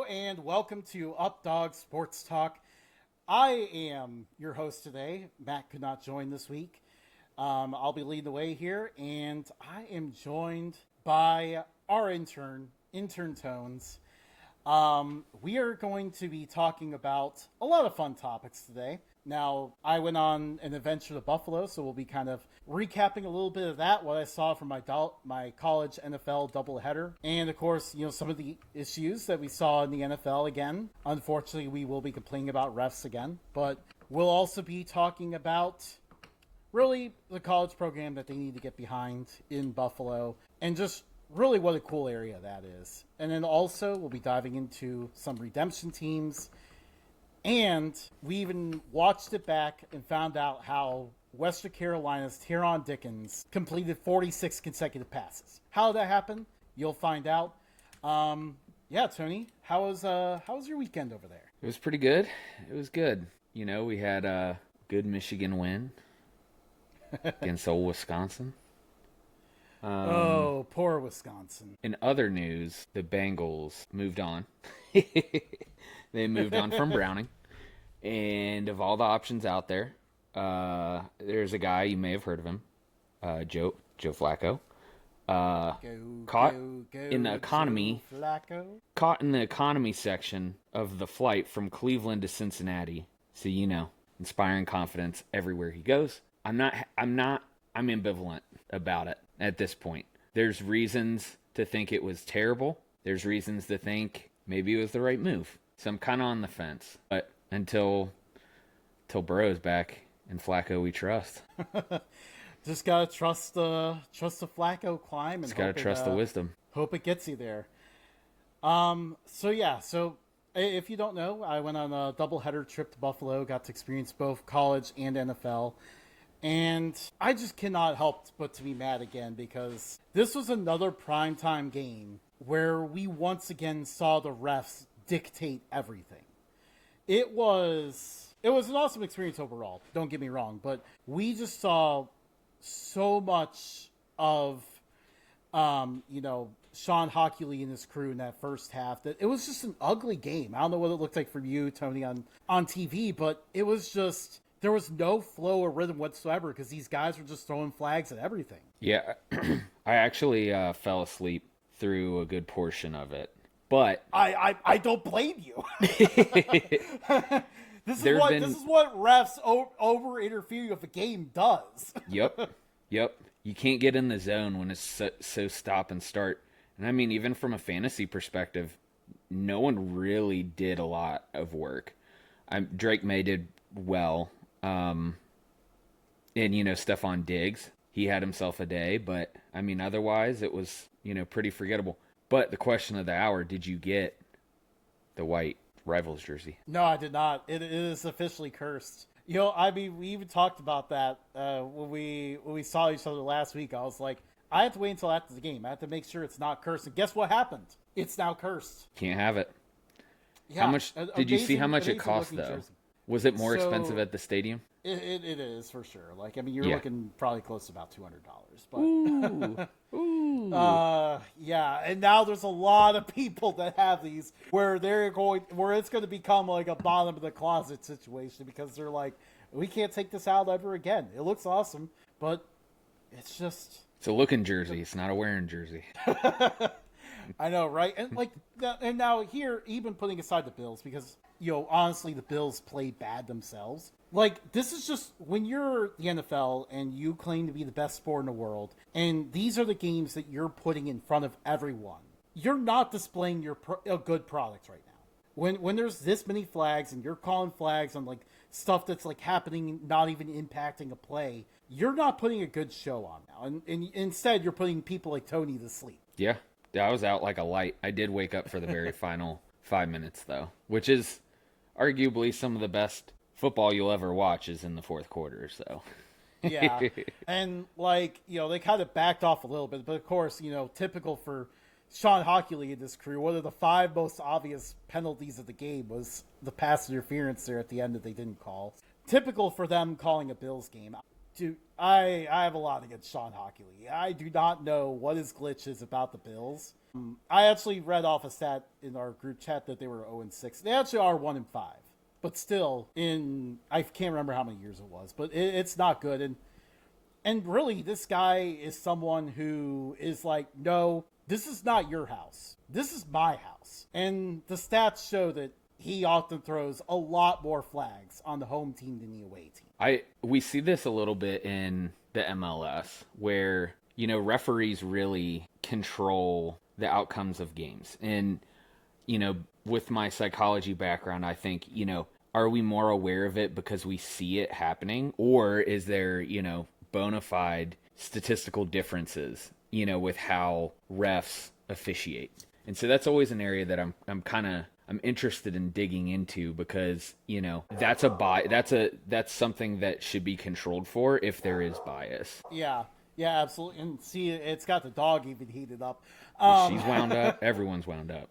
and welcome to Updog Sports Talk. I am your host today. Matt could not join this week. I'll be leading the way here, and I am joined by our intern Tones. We are going to be talking about a lot of fun topics today. Now, I went on an adventure to Buffalo, so we'll be kind of recapping a little bit of that, what I saw from my college NFL doubleheader. And, of course, some of the issues that we saw in the NFL again. Unfortunately, we will be complaining about refs again. But we'll also be talking about, really, the college program that they need to get behind in Buffalo. And just really what a cool area that is. And then also, we'll be diving into some redemption teams. And we even watched it back and found out how Western Carolina's Taron Dickens completed 46 consecutive passes. How did that happen? You'll find out. Tony, how was your weekend over there? It was pretty good. It was good. We had a good Michigan win against old Wisconsin. Poor Wisconsin. In other news, the Bengals moved on. They moved on from Browning. And of all the options out there, there's a guy, you may have heard of him, Joe Flacco. Caught in the economy section of the flight from Cleveland to Cincinnati. So, inspiring confidence everywhere he goes. I'm ambivalent about it at this point. There's reasons to think it was terrible. There's reasons to think maybe it was the right move. So I'm kind of on the fence. But until Burrow's back and Flacco we trust. Just gotta trust the Flacco climb and just gotta trust the wisdom. Hope it gets you there. So if you don't know, I went on a doubleheader trip to Buffalo, got to experience both college and NFL. And I just cannot help but to be mad again because this was another primetime game where we once again saw the refs dictate everything. It was an awesome experience overall, don't get me wrong, but we just saw so much of Sean Hockley and his crew in that first half that it was just an ugly game. I don't know what it looked like for you, Tony, on TV, but it was just, there was no flow or rhythm whatsoever because these guys were just throwing flags at everything. Yeah, I actually fell asleep through a good portion of it. But I don't blame you. This is what refs over interfering with a game does. Yep. You can't get in the zone when it's so stop and start. And I mean, even from a fantasy perspective, no one really did a lot of work. Drake May did well, and Stephon Diggs, he had himself a day. But I mean, otherwise, it was pretty forgettable. But the question of the hour, did you get the white Rivals jersey? No, I did not. It is officially cursed. We even talked about that when we saw each other last week. I was like, I have to wait until after the game. I have to make sure it's not cursed. And guess what happened? It's now cursed. Can't have it. Yeah, how much did you see how much it cost, though? Jersey. Was it more expensive at the stadium? It is, for sure. You're looking probably close to about $200. But Ooh. And now there's a lot of people that have these where it's going to become like a bottom of the closet situation because they're like, we can't take this out ever again. It looks awesome, but it's a looking jersey. It's not a wearing jersey. I know, right? And now here, even putting aside the Bills, because honestly, the Bills play bad themselves. This is just when you're the NFL and you claim to be the best sport in the world, and these are the games that you're putting in front of everyone. You're not displaying a good product right now. When there's this many flags and you're calling flags on stuff that's happening, not even impacting a play, you're not putting a good show on now. And instead, you're putting people like Tony to sleep. Yeah, I was out like a light. I did wake up for the very final 5 minutes, though, which is arguably some of the best football you'll ever watch is in the fourth quarter, so. Yeah, and they kind of backed off a little bit, but of course, typical for Sean Hockley and his crew, one of the 5 most obvious penalties of the game was the pass interference there at the end that they didn't call. Typical for them calling a Bills game. Dude, I have a lot against Sean Hockley. I do not know what his glitch is about the Bills. I actually read off a stat in our group chat that they were 0-6. They actually are 1-5, but still, I can't remember how many years it was, but it's not good. And really, this guy is someone who is like, no, this is not your house. This is my house. And the stats show that he often throws a lot more flags on the home team than the away team. We see this a little bit in the MLS where, referees really control the outcomes of games. And, with my psychology background, I think, are we more aware of it because we see it happening? Or is there, bona fide statistical differences, with how refs officiate? And so that's always an area that I'm interested in digging into because, that's something that should be controlled for if there is bias. Yeah, absolutely. And see, it's got the dog even heated up. She's wound up. Everyone's wound up.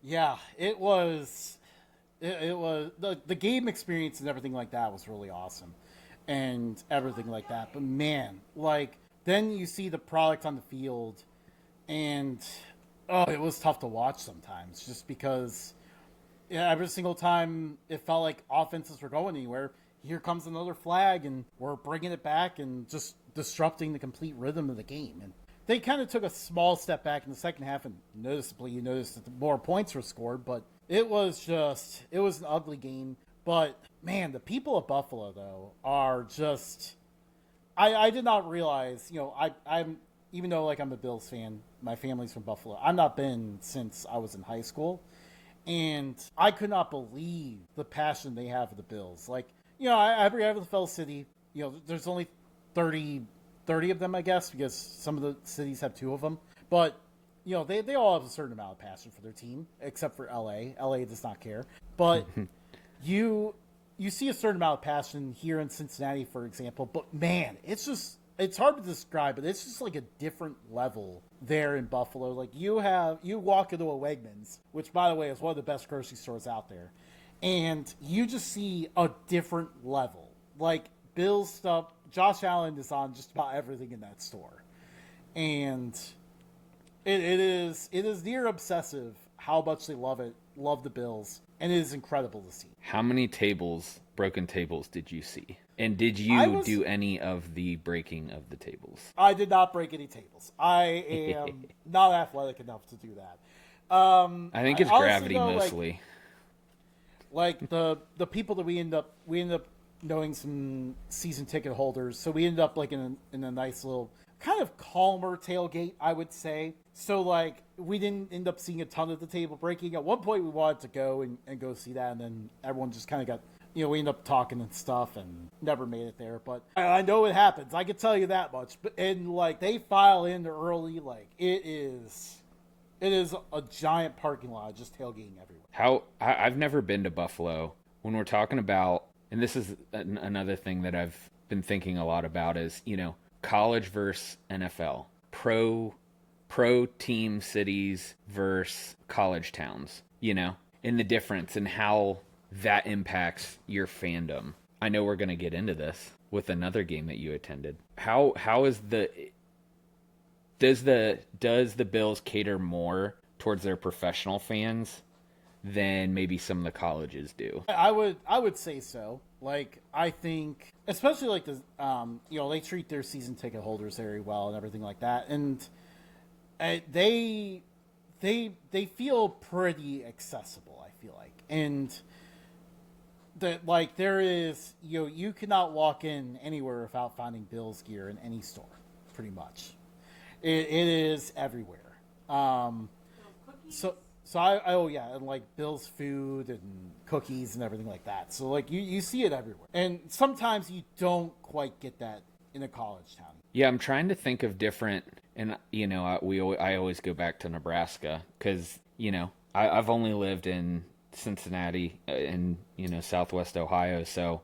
Yeah, it was the game experience and everything like that was really awesome and everything like that. But man, then you see the product on the field and it was tough to watch sometimes just because every single time it felt like offenses were going anywhere, here comes another flag and we're bringing it back and just disrupting the complete rhythm of the game. And they kind of took a small step back in the second half, and noticeably you noticed that more points were scored, but it was an ugly game. But man, the people of Buffalo though are just, I did not realize, I'm, even though I'm a Bills fan, my family's from Buffalo. I've not been since I was in high school, and I could not believe the passion they have for the Bills. I ever the Fell City, there's only 30 of them, I guess, because some of the cities have 2 of them. But, they all have a certain amount of passion for their team, except for LA. LA does not care. But you see a certain amount of passion here in Cincinnati, for example. But, man, it's hard to describe, but it's just a different level there in Buffalo. You walk into a Wegmans, which, by the way, is one of the best grocery stores out there, and you just see a different level. Bills stuff, Josh Allen is on just about everything in that store. And it is near obsessive how much they love the Bills, and it is incredible to see. How many broken tables did you see? And did you do any of the breaking of the tables? I did not break any tables. I am not athletic enough to do that. I think it's gravity mostly. The people that we end up knowing some season ticket holders, so we ended up in a nice little kind of calmer tailgate, I would say. So we didn't end up seeing a ton of the table breaking. At one point we wanted to go and go see that, and then everyone just kind of got, we ended up talking and stuff and never made it there. But I know it happens, I can tell you that much. But they file in early, it is a giant parking lot just tailgating everywhere. I've never been to Buffalo. When we're talking about, and this is another thing that I've been thinking a lot about, is college versus NFL, pro team cities versus college towns, and the difference and how that impacts your fandom. I know we're going to get into this with another game that you attended. How is does the Bills cater more towards their professional fans than maybe some of the colleges do? I would say so. I think, especially they treat their season ticket holders very well and everything like that, and they feel pretty accessible, I feel like, and that there is, you cannot walk in anywhere without finding Bills gear in any store, pretty much. It is everywhere. So and Bill's food and cookies and everything like that. So you see it everywhere. And sometimes you don't quite get that in a college town. Yeah, I'm trying to think of different, and I always go back to Nebraska because I've only lived in Cincinnati in Southwest Ohio, so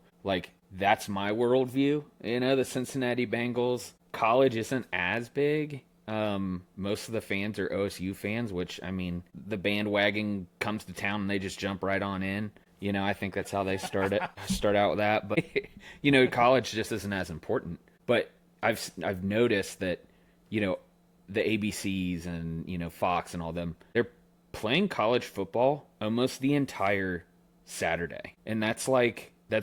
that's my worldview. The Cincinnati Bengals. College isn't as big. Most of the fans are OSU fans, which, the bandwagon comes to town and they just jump right on in. I think that's how they start out with that. But college just isn't as important. But I've noticed that the ABCs and Fox and all them, they're playing college football almost the entire Saturday, and that's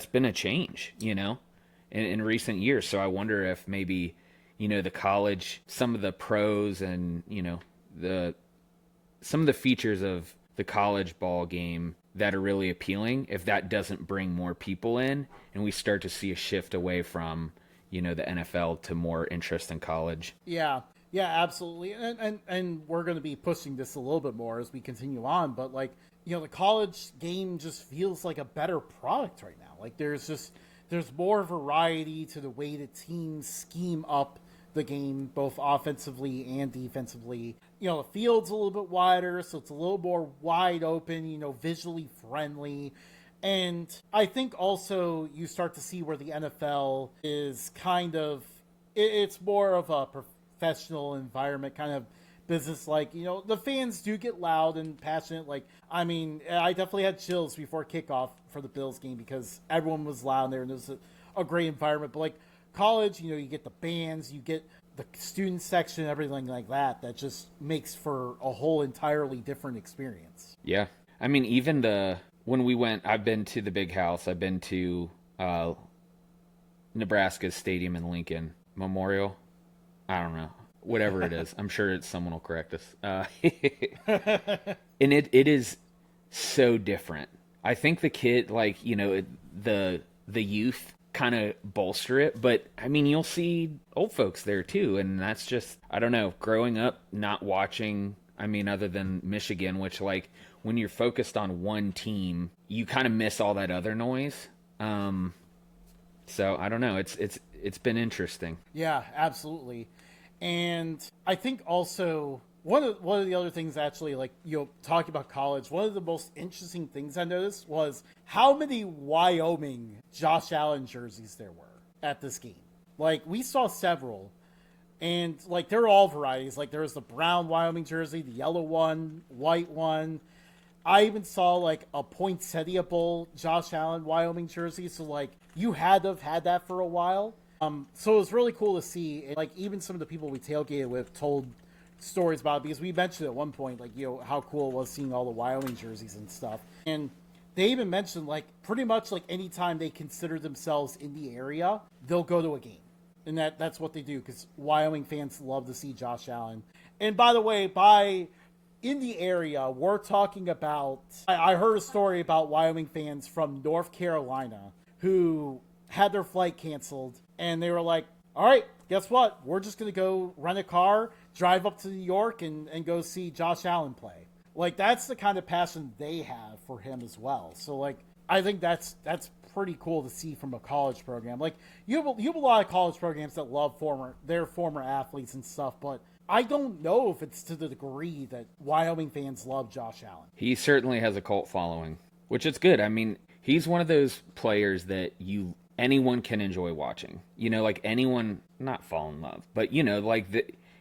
been a change, in recent years. So I wonder if maybe the college, some of the pros and some of the features of the college ball game that are really appealing, if that doesn't bring more people in and we start to see a shift away from the NFL to more interest in college. Yeah, absolutely. And we're going to be pushing this a little bit more as we continue on, but the college game just feels like a better product right now. Like there's more variety to the way the teams scheme up the game, both offensively and defensively. The field's a little bit wider, so it's a little more wide open, visually friendly. And I think also you start to see where the NFL is it's more of a professional environment, kind of business-like. The fans do get loud and passionate. I definitely had chills before kickoff for the Bills game because everyone was loud there and it was a great environment. But college, you get the bands, you get the student section, everything like that just makes for a whole entirely different experience. Yeah. Even when we went, I've been to the Big House, I've been to Nebraska's stadium in Lincoln, Memorial, I don't know, whatever it is. I'm sure someone will correct us. And it is so different. I think the kid, the youth kind of bolster it, but you'll see old folks there too, and that's just, I don't know, growing up not watching, other than Michigan, which when you're focused on one team, you kind of miss all that other noise. So I don't know, it's been interesting. Yeah, absolutely. And I think also one of the other things, actually, talking about college, one of the most interesting things I noticed was how many Wyoming Josh Allen jerseys there were at this game. We saw several, and they're all varieties. There was the brown Wyoming jersey, the yellow one, white one. I even saw a Poinsettia Bowl Josh Allen Wyoming jersey. So you had to have had that for a while. So it was really cool to see. And, even some of the people we tailgated with told stories about it, because we mentioned at one point how cool it was seeing all the Wyoming jerseys and stuff. And they even mentioned pretty much anytime they consider themselves in the area, they'll go to a game. And that's what they do, because Wyoming fans love to see Josh Allen. And by the way, in the area, we're talking about, I heard a story about Wyoming fans from North Carolina who had their flight canceled, and they were like, all right, guess what? We're just going to go rent a car, drive up to New York, and go see Josh Allen play. That's the kind of passion they have for him as well. So, I think that's pretty cool to see from a college program. You have a lot of college programs that love their former athletes and stuff, but I don't know if it's to the degree that Wyoming fans love Josh Allen. He certainly has a cult following, which is good. He's one of those players that anyone can enjoy watching. Anyone, not fall in love, but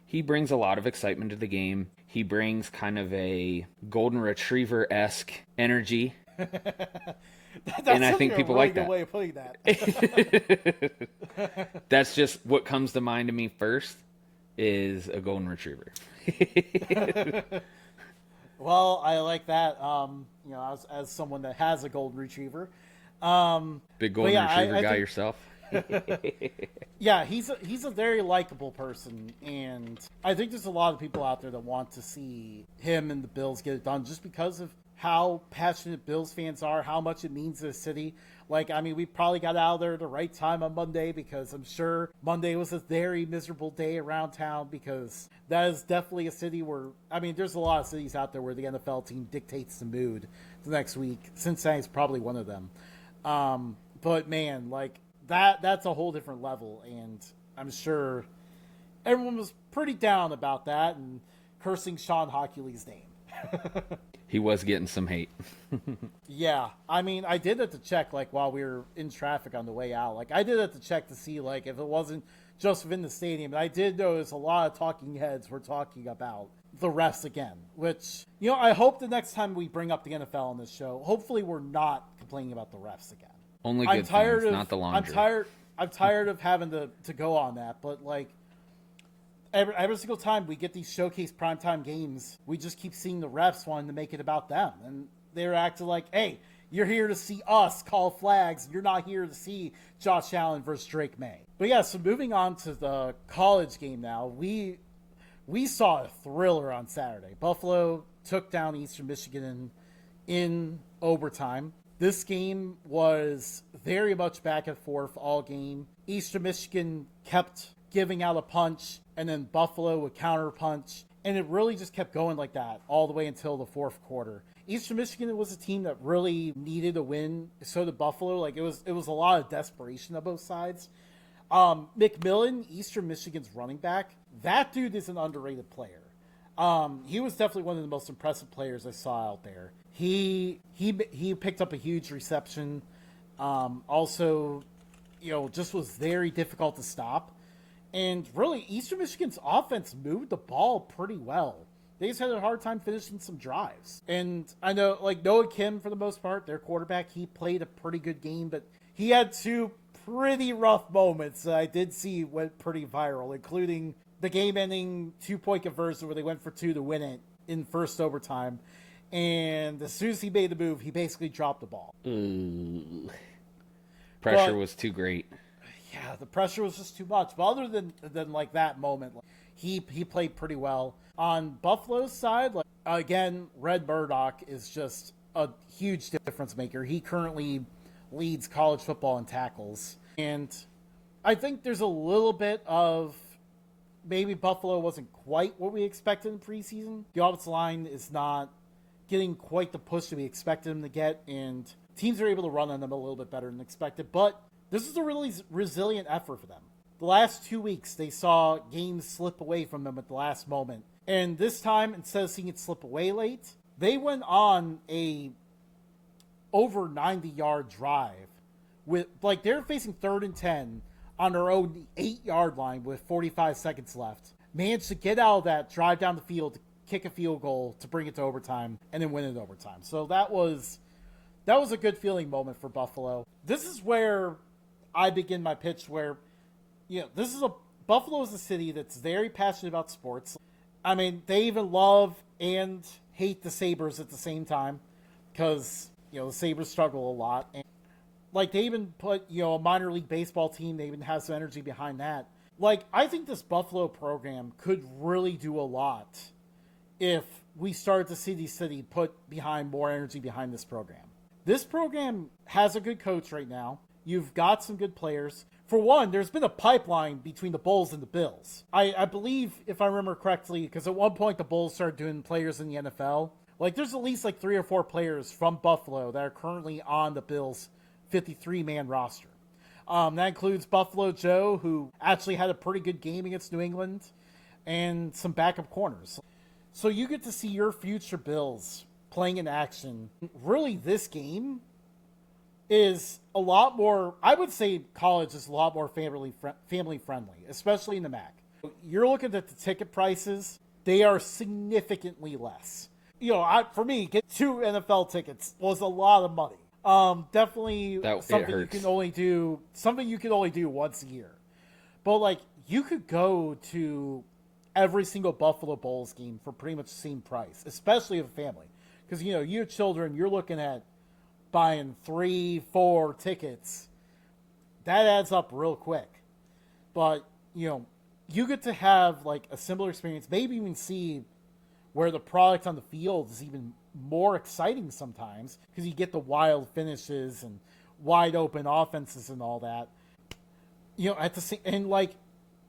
he brings a lot of excitement to the game. He brings kind of a golden retriever-esque energy. And I think people like that. Way of putting that. That's just what comes to mind to me first is a golden retriever. Well, I like that. As someone that has a golden retriever. Big golden retriever guy yourself. Yeah, he's a very likable person, and I think there's a lot of people out there that want to see him and the Bills get it done just because of how passionate Bills fans are, how much it means to the city. We probably got out of there at the right time on Monday, because I'm sure Monday was a very miserable day around town, because that is definitely a city where, there's a lot of cities out there where the NFL team dictates the mood the next week. Cincinnati's probably one of them. But man, that's a whole different level, and I'm sure everyone was pretty down about that and cursing Sean Hochuley's name. He was getting some hate. Yeah, I did have to check while we were in traffic on the way out. I did have to check to see if it wasn't just within the stadium. And I did notice a lot of talking heads were talking about the refs again, which I hope the next time we bring up the NFL on this show, hopefully we're not complaining about the refs again. Only good things, not the laundry. I'm tired of having to go on that, but like every single time we get these showcase primetime games, we just keep seeing the refs wanting to make it about them, and they're acting like, hey, you're here to see us call flags. You're not here to see Josh Allen versus Drake May. But yeah, so moving on to the college game now, we saw a thriller on Saturday. Buffalo took down Eastern Michigan in overtime. This game was very much back and forth all game. Eastern Michigan kept giving out a punch, and then Buffalo would counter punch, and it really just kept going like that all the way until the fourth quarter. Eastern Michigan was a team that really needed a win. So did Buffalo. Like it was a lot of desperation on both sides. McMillan, Eastern Michigan's running back, that dude is an underrated player. He was definitely one of the most impressive players I saw out there. He picked up a huge reception. Also, just was very difficult to stop. And really, Eastern Michigan's offense moved the ball pretty well. They just had a hard time finishing some drives. And I know, like, Noah Kim, for the most part, their quarterback, he played a pretty good game, but he had two pretty rough moments that I did see went pretty viral, including the game-ending two-point conversion where they went for two to win it in first overtime. And as soon as he made the move, he basically dropped the ball. Pressure was too great. Yeah, the pressure was just too much. But other than like that moment, he played pretty well. On Buffalo's side, like, again, Red Murdoch is just a huge difference maker. He currently leads college football in tackles. And I think there's a little bit of maybe Buffalo wasn't quite what we expected in preseason. The offensive line is not getting quite the push that we expected them to get, and teams are able to run on them a little bit better than expected. But this is a really resilient effort for them. The last 2 weeks, they saw games slip away from them at the last moment. And this time, instead of seeing it slip away late, they went on a over 90-yard drive with, like, they're facing 3rd and 10 on their own 8-yard line with 45 seconds left. Managed to get out of that, drive down the field, kick a field goal to bring it to overtime, and then win it overtime. So that was a good feeling moment for Buffalo. This is where I begin my pitch where, Buffalo is a city that's very passionate about sports. I mean, they even love and hate the Sabres at the same time because, the Sabres struggle a lot. And, like, they even put, a minor league baseball team, they even have some energy behind that. Like, I think this Buffalo program could really do a lot if we started to see the city put behind more energy behind this program. This program has a good coach right now. You've got some good players. For one, there's been a pipeline between the Bulls and the Bills. I believe, if I remember correctly, because at one point the Bulls started doing players in the NFL. Like, there's at least like 3 or 4 players from Buffalo that are currently on the Bills' 53-man roster. That includes Buffalo Joe, who actually had a pretty good game against New England, and some backup corners. So you get to see your future Bills playing in action. Really, this game is a lot more, I would say college is a lot more family friendly, especially in the MAC. You're looking at the ticket prices, they are significantly less. For me, get 2 NFL tickets was a lot of money. Definitely something you can only do once a year. But like, you could go to every single Buffalo Bulls game for pretty much the same price, especially if a family. Because, you have children, you're looking at buying 3-4 tickets. That adds up real quick. But, you get to have like a similar experience, maybe even see where the product on the field is even more exciting sometimes because you get the wild finishes and wide open offenses and all that. At the same, and like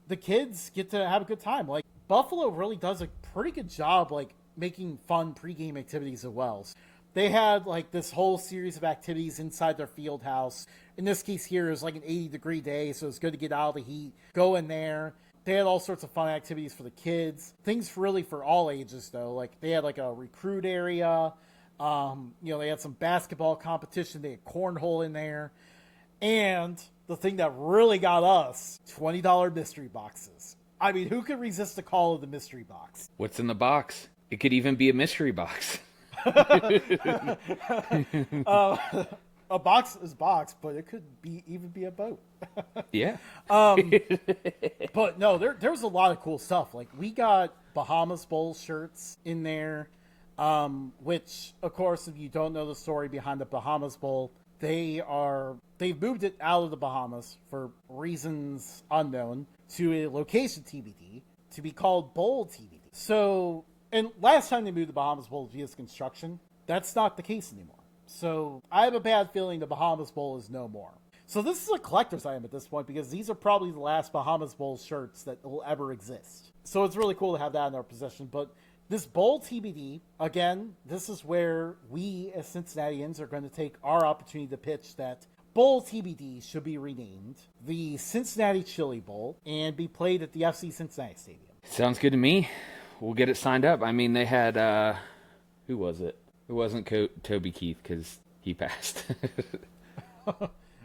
the kids get to have a good time. Like Buffalo really does a pretty good job like making fun pregame activities as well. They had like this whole series of activities inside their field house. In this case here, it was like an 80-degree day, so it's good to get out of the heat, go in there. They had all sorts of fun activities for the kids. Things really for all ages, though. Like, they had, like, a recruit area. They had some basketball competition. They had cornhole in there. And the thing that really got us, $20 mystery boxes. I mean, who could resist the call of the mystery box? What's in the box? It could even be a mystery box. a box is box, but it could even be a boat. Yeah. But no, there's a lot of cool stuff. Like we got Bahamas Bowl shirts in there, which of course, if you don't know the story behind the Bahamas Bowl, they've moved it out of the Bahamas for reasons unknown to a location TBD to be called Bowl TBD. So, and last time they moved the Bahamas Bowl via construction, that's not the case anymore. So I have a bad feeling the Bahamas Bowl is no more. So this is a collector's item at this point because these are probably the last Bahamas Bowl shirts that will ever exist. So it's really cool to have that in our possession. But this Bowl TBD, again, this is where we as Cincinnatians are going to take our opportunity to pitch that Bowl TBD should be renamed the Cincinnati Chili Bowl and be played at the FC Cincinnati Stadium. Sounds good to me. We'll get it signed up. I mean, they had, who was it? It wasn't Toby Keith because he passed.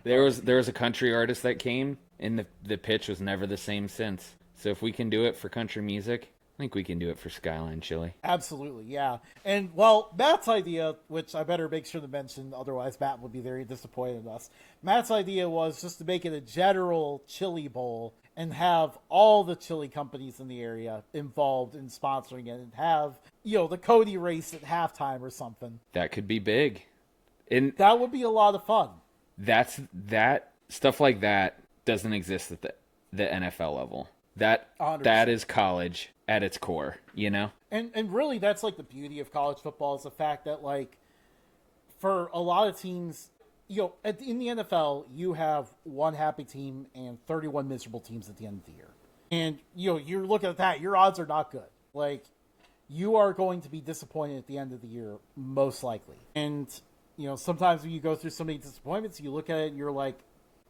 There was a country artist that came, and the pitch was never the same since. So if we can do it for country music, I think we can do it for Skyline Chili. Absolutely, yeah. And, well, Matt's idea, which I better make sure to mention, otherwise Matt would be very disappointed in us. Matt's idea was just to make it a general chili bowl and have all the chili companies in the area involved in sponsoring it and have, the Cody race at halftime or something. That could be big. And that would be a lot of fun. That stuff like that doesn't exist at the NFL level. That 100%. Is college at its core, And really that's like the beauty of college football is the fact that like for a lot of teams, in the NFL, you have one happy team and 31 miserable teams at the end of the year. And, you're looking at that, your odds are not good. Like, you are going to be disappointed at the end of the year, most likely. And, sometimes when you go through so many disappointments, you look at it and you're like,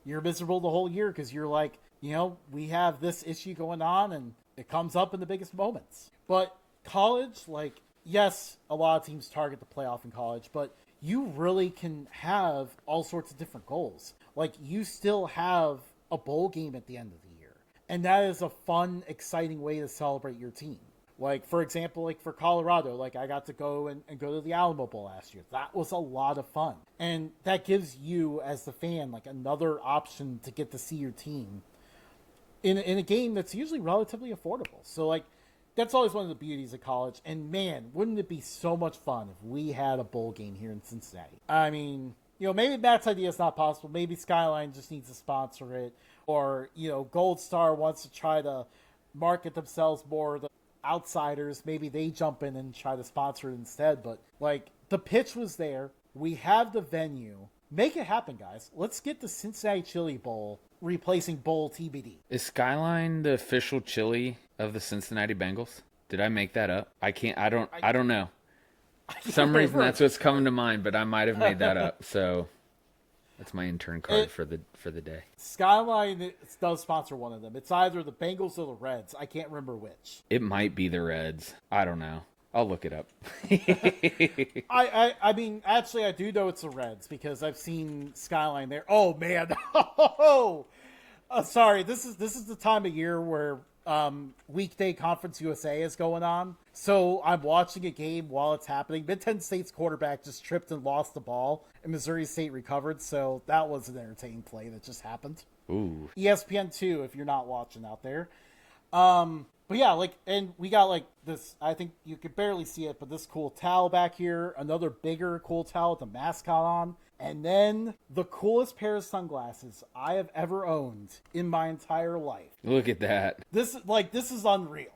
you're miserable the whole year because you're like, we have this issue going on and it comes up in the biggest moments. But college, like, yes, a lot of teams target the playoff in college, but you really can have all sorts of different goals. Like, you still have a bowl game at the end of the year. And that is a fun, exciting way to celebrate your team. Like, for example, like for Colorado, like I got to go and go to the Alamo Bowl last year. That was a lot of fun. And that gives you, as the fan, like another option to get to see your team in a game that's usually relatively affordable. So, like, that's always one of the beauties of college. And, man, wouldn't it be so much fun if we had a bowl game here in Cincinnati? I mean, maybe Matt's idea is not possible. Maybe Skyline just needs to sponsor it. Or, Gold Star wants to try to market themselves more. The outsiders, maybe they jump in and try to sponsor it instead. But, like, the pitch was there. We have the venue. Make it happen, guys. Let's get the Cincinnati Chili Bowl replacing Bowl TBD. Is Skyline the official chili of the Cincinnati Bengals? Did I make that up? I don't know. For some reason that's what's coming to mind, but I might have made that up. So that's my intern card for the day. Skyline does sponsor one of them. It's either the Bengals or the Reds. I can't remember which. It might be the Reds. I don't know. I'll look it up. I mean, actually, I do know it's the Reds because I've seen Skyline there. Oh man! Sorry, this is the time of year where weekday Conference USA is going on. So I'm watching a game while it's happening. Mid-Ten State's quarterback just tripped and lost the ball, and Missouri State recovered. So that was an entertaining play that just happened. Ooh. ESPN 2, if you're not watching out there. But yeah, like, and we got like this, I think you could barely see it, but this cool towel back here, another bigger cool towel with the mascot on, and then the coolest pair of sunglasses I have ever owned in my entire life. Look at that. This is unreal.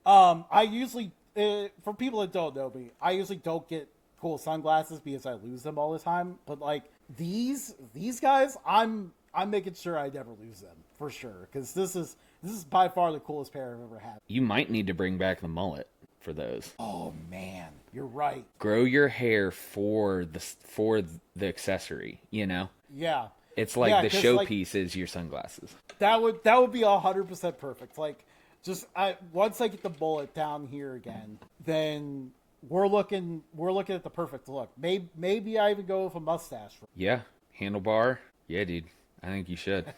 I usually, for people that don't know me, I usually don't get cool sunglasses because I lose them all the time, but like these guys, I'm making sure I never lose them for sure, because this is by far the coolest pair I've ever had. You might need to bring back the mullet for those. Oh man, you're right. Grow your hair for the accessory, Yeah. It's like the showpiece is your sunglasses. That would be 100% perfect. Like, just once I get the mullet down here again, then we're looking at the perfect look. Maybe I even go with a mustache. Yeah, handlebar. Yeah, dude. I think you should.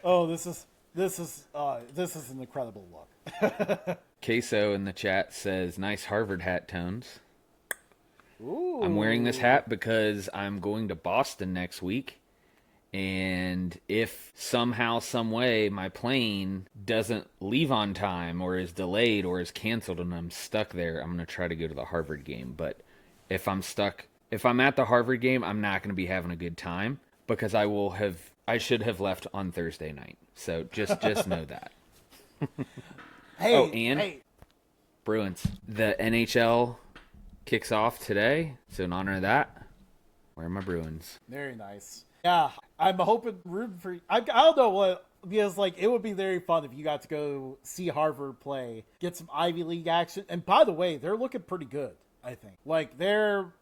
Oh, this is an incredible look. Queso in the chat says, "Nice Harvard hat tones." Ooh. I'm wearing this hat because I'm going to Boston next week. And if somehow, some way, my plane doesn't leave on time or is delayed or is canceled and I'm stuck there, I'm going to try to go to the Harvard game. But if I'm at the Harvard game, I'm not going to be having a good time because I should have left on Thursday night. So just know that. Hey. Bruins. The NHL kicks off today. So in honor of that, wear my Bruins. Very nice. Yeah, I'm hoping rooting for. I don't know what, because like it would be very fun if you got to go see Harvard play, get some Ivy League action. And by the way, they're looking pretty good. I think like they're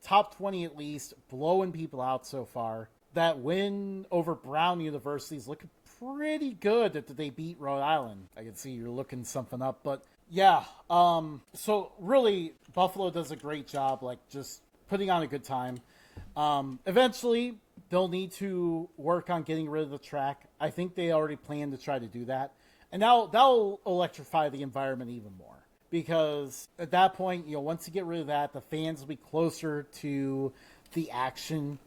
top 20 at least, blowing people out so far. That win over Brown University is looking pretty good that they beat Rhode Island. I can see you're looking something up, but yeah. So really, Buffalo does a great job, like just putting on a good time. Eventually, they'll need to work on getting rid of the track. I think they already plan to try to do that. And that'll electrify the environment even more. Because at that point, once you get rid of that, the fans will be closer to the action.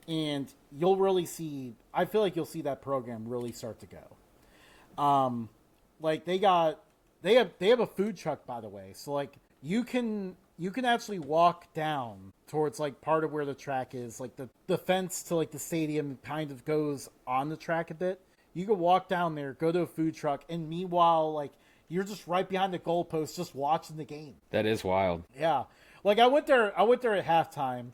And you'll really see, I feel like you'll see that program really start to go. Like they have a food truck, by the way. So like you can actually walk down towards like part of where the track is, like the fence to like the stadium kind of goes on the track a bit. You can walk down there, go to a food truck, and meanwhile, like you're just right behind the goalpost, just watching the game. That is wild. Yeah, like I went there at halftime,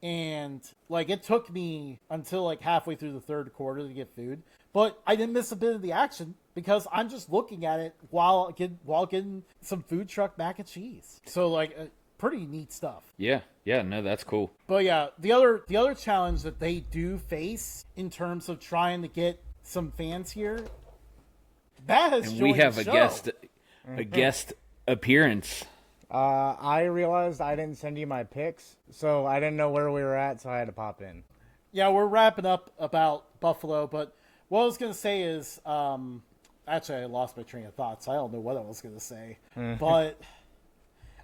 and like it took me until like halfway through the third quarter to get food, but I didn't miss a bit of the action because I'm just looking at it while getting some food truck mac and cheese. So like pretty neat stuff. Yeah, no, that's cool. But yeah, the other challenge that they do face in terms of trying to get some fans here, Matt has and joined we have the a show. guest appearance. I realized I didn't send you my picks, so I didn't know where we were at, so I had to pop in. Yeah, we're wrapping up about Buffalo, but what I was going to say is, actually I lost my train of thought, so I don't know what I was going to say. But,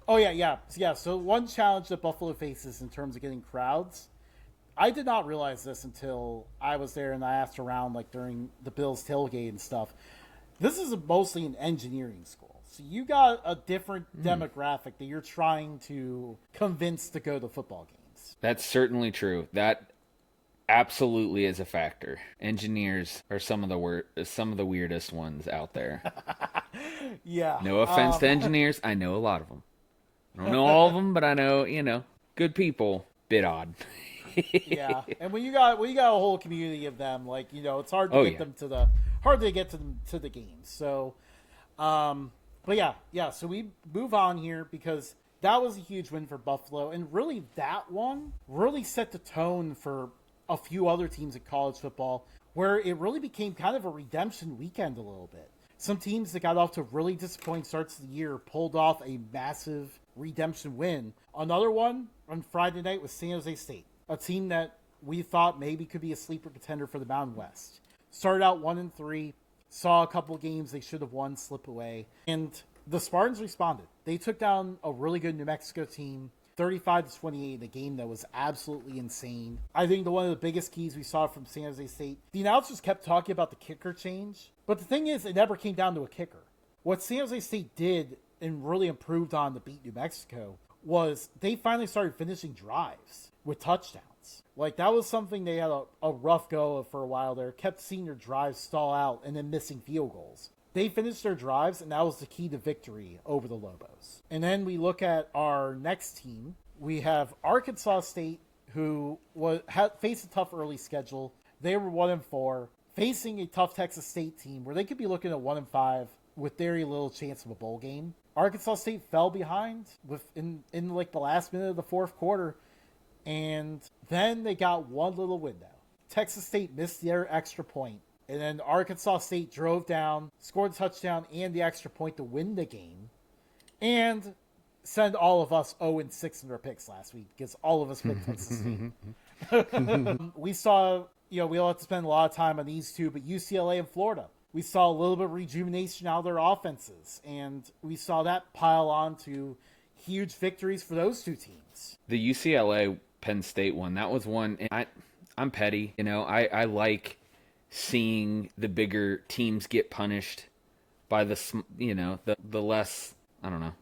so one challenge that Buffalo faces in terms of getting crowds, I did not realize this until I was there and I asked around, like during the Bills tailgate and stuff. This is mostly an engineering school. So you got a different demographic that you're trying to convince to go to football games. That's certainly true. That absolutely is a factor. Engineers are some of the weirdest ones out there. Yeah. No offense to engineers, I know a lot of them. I don't know all of them, but I know, good people. Bit odd. Yeah, and when you got a whole community of them, like it's hard to get them to the games. So, but yeah. So we move on here because that was a huge win for Buffalo, and really that one really set the tone for a few other teams in college football, where it really became kind of a redemption weekend a little bit. Some teams that got off to really disappointing starts to the year pulled off a massive redemption win. Another one on Friday night was San Jose State, a team that we thought maybe could be a sleeper contender for the Mountain West. Started out 1-3, saw a couple games they should have won slip away, and the Spartans responded. They took down a really good New Mexico team, 35-28, in a game that was absolutely insane. I think one of the biggest keys we saw from San Jose State, the announcers kept talking about the kicker change, but the thing is, it never came down to a kicker. What San Jose State did and really improved on to beat New Mexico was they finally started finishing drives with touchdowns. Like, that was something they had a rough go of for a while there. Kept seeing their drives stall out and then missing field goals. They finished their drives, and that was the key to victory over the Lobos. And then we look at our next team. We have Arkansas State, who faced a tough early schedule. They were 1-4, facing a tough Texas State team where they could be looking at 1-5 with very little chance of a bowl game. Arkansas State fell behind in like the last minute of the fourth quarter, and then they got one little window. Texas State missed their extra point, and then Arkansas State drove down, scored a touchdown and the extra point to win the game, and send all of us 0-6 in our picks last week because all of us picked Texas State. We saw, we all have to spend a lot of time on these two, but UCLA and Florida, we saw a little bit of rejuvenation out of their offenses, and we saw that pile on to huge victories for those two teams. points. The UCLA Penn State one, that was one. And I'm petty. I like seeing the bigger teams get punished by the less, I don't know,